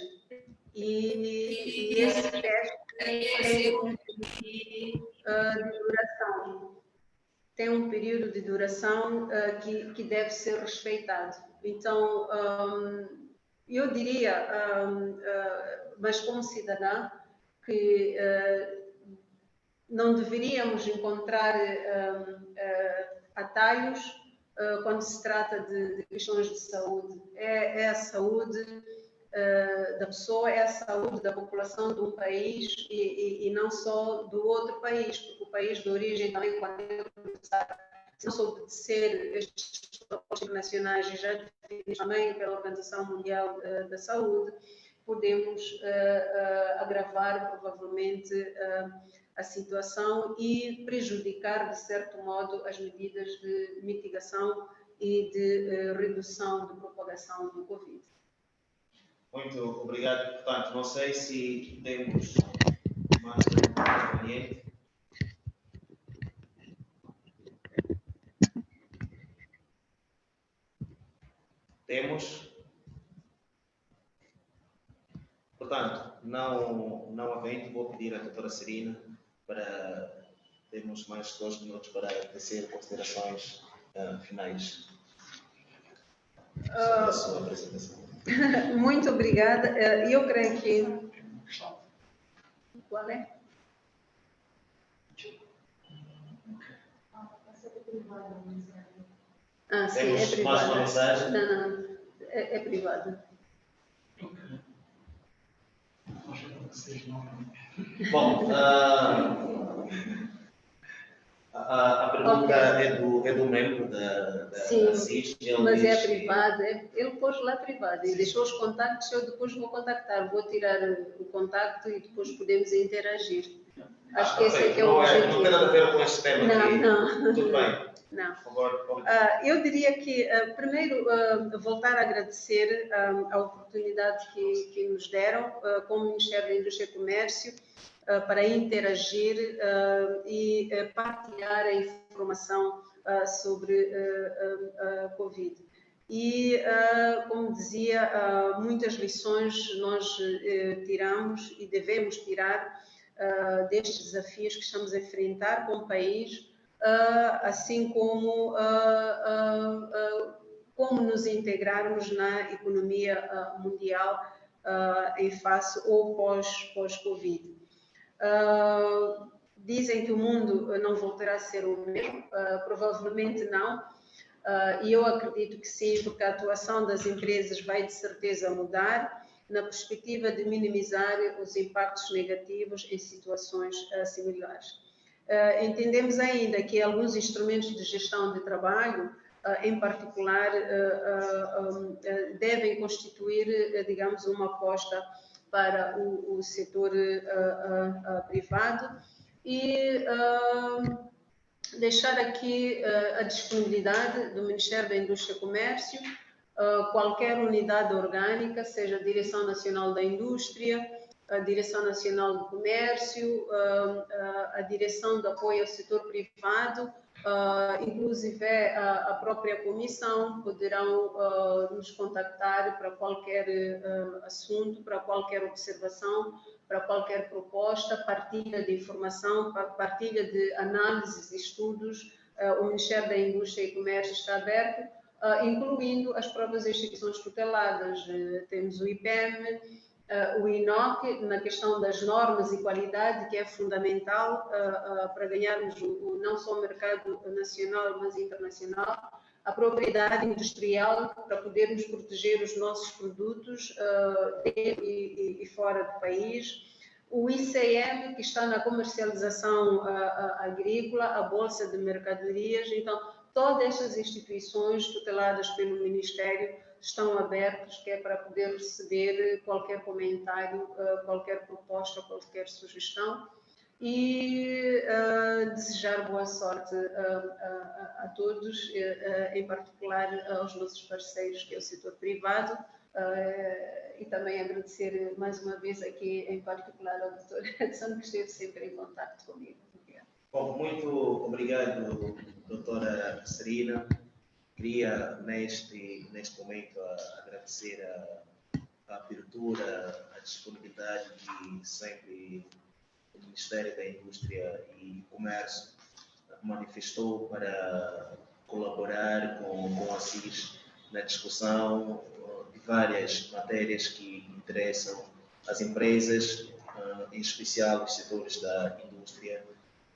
E esse teste tem um período de duração. Tem um período de duração que deve ser respeitado. Então, eu diria, mas como cidadã, que não deveríamos encontrar atalhos quando se trata de questões de saúde. É a saúde da pessoa, é a saúde da população de um país e não só do outro país, porque o país de origem também, quando se não souber obedecer estes protocolos internacionais e já definidos também pela Organização Mundial da Saúde, podemos agravar provavelmente a situação e prejudicar, de certo modo, as medidas de mitigação e de redução da propagação do Covid. Muito obrigado. Portanto, não sei se temos mais um inconveniente. Temos. Portanto, não havendo, vou pedir à doutora Serina para termos mais 2 minutos para tecer considerações finais sobre a sua apresentação. Muito obrigada. Eu creio que... Qual é? Sim, é privada. Mais uma mensagem? Não, é privada. Bom, a pergunta é do membro da CIS. Mas é privada. Ele pôs lá privada e deixou os contactos. Eu depois vou contactar. Vou tirar o contacto e depois podemos interagir. Acho que esse é que é o objetivo. Não tem nada a ver com este tema aqui. Não. Tudo bem. Não. Agora, eu diria que, primeiro, voltar a agradecer a oportunidade que nos deram com o Ministério da Indústria e Comércio para interagir e partilhar a informação sobre a Covid. E, como dizia, muitas lições nós tiramos e devemos tirar destes desafios que estamos a enfrentar com o país, assim como como nos integrarmos na economia mundial em face ou pós-Covid. dizem que o mundo não voltará a ser o mesmo, provavelmente não, e eu acredito que sim, porque a atuação das empresas vai de certeza mudar, na perspectiva de minimizar os impactos negativos em situações similares. Entendemos ainda que alguns instrumentos de gestão de trabalho, em particular, devem constituir, digamos, uma aposta para o setor privado e deixar aqui a disponibilidade do Ministério da Indústria e Comércio, qualquer unidade orgânica, seja a Direção Nacional da Indústria, a Direção Nacional do Comércio, a Direção de Apoio ao Setor Privado, inclusive a própria Comissão, poderão nos contactar para qualquer assunto, para qualquer observação, para qualquer proposta, partilha de informação, partilha de análises e estudos. O Ministério da Indústria e Comércio está aberto, incluindo as próprias instituições tuteladas. Temos o IPEM, o INOC, na questão das normas e qualidade, que é fundamental para ganharmos não só o mercado nacional, mas internacional, a industrial, para podermos proteger os nossos produtos dentro e fora do país, o ICM, que está na comercialização agrícola, a Bolsa de Mercadorias. Então, todas estas instituições tuteladas pelo Ministério estão abertos, que é para poder receber qualquer comentário, qualquer proposta, qualquer sugestão, e desejar boa sorte a todos, em particular aos nossos parceiros, que é o setor privado, e também agradecer mais uma vez aqui, em particular, ao Dr. Edson, que esteve sempre em contato comigo. Obrigada. Bom, muito obrigado, doutora Serina. Queria, neste momento, agradecer a abertura, a disponibilidade que sempre o Ministério da Indústria e Comércio manifestou para colaborar com a CIS na discussão de várias matérias que interessam as empresas, em especial os setores da indústria,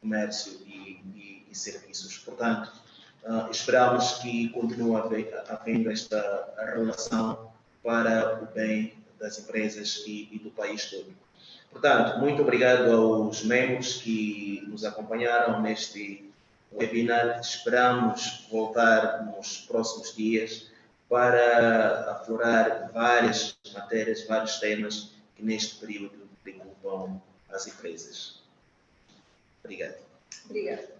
comércio e serviços. Portanto, esperamos que continue havendo esta relação para o bem das empresas e do país todo. Portanto, muito obrigado aos membros que nos acompanharam neste webinar. Esperamos voltar nos próximos dias para aflorar várias matérias, vários temas que neste período preocupam as empresas. Obrigado. Obrigada.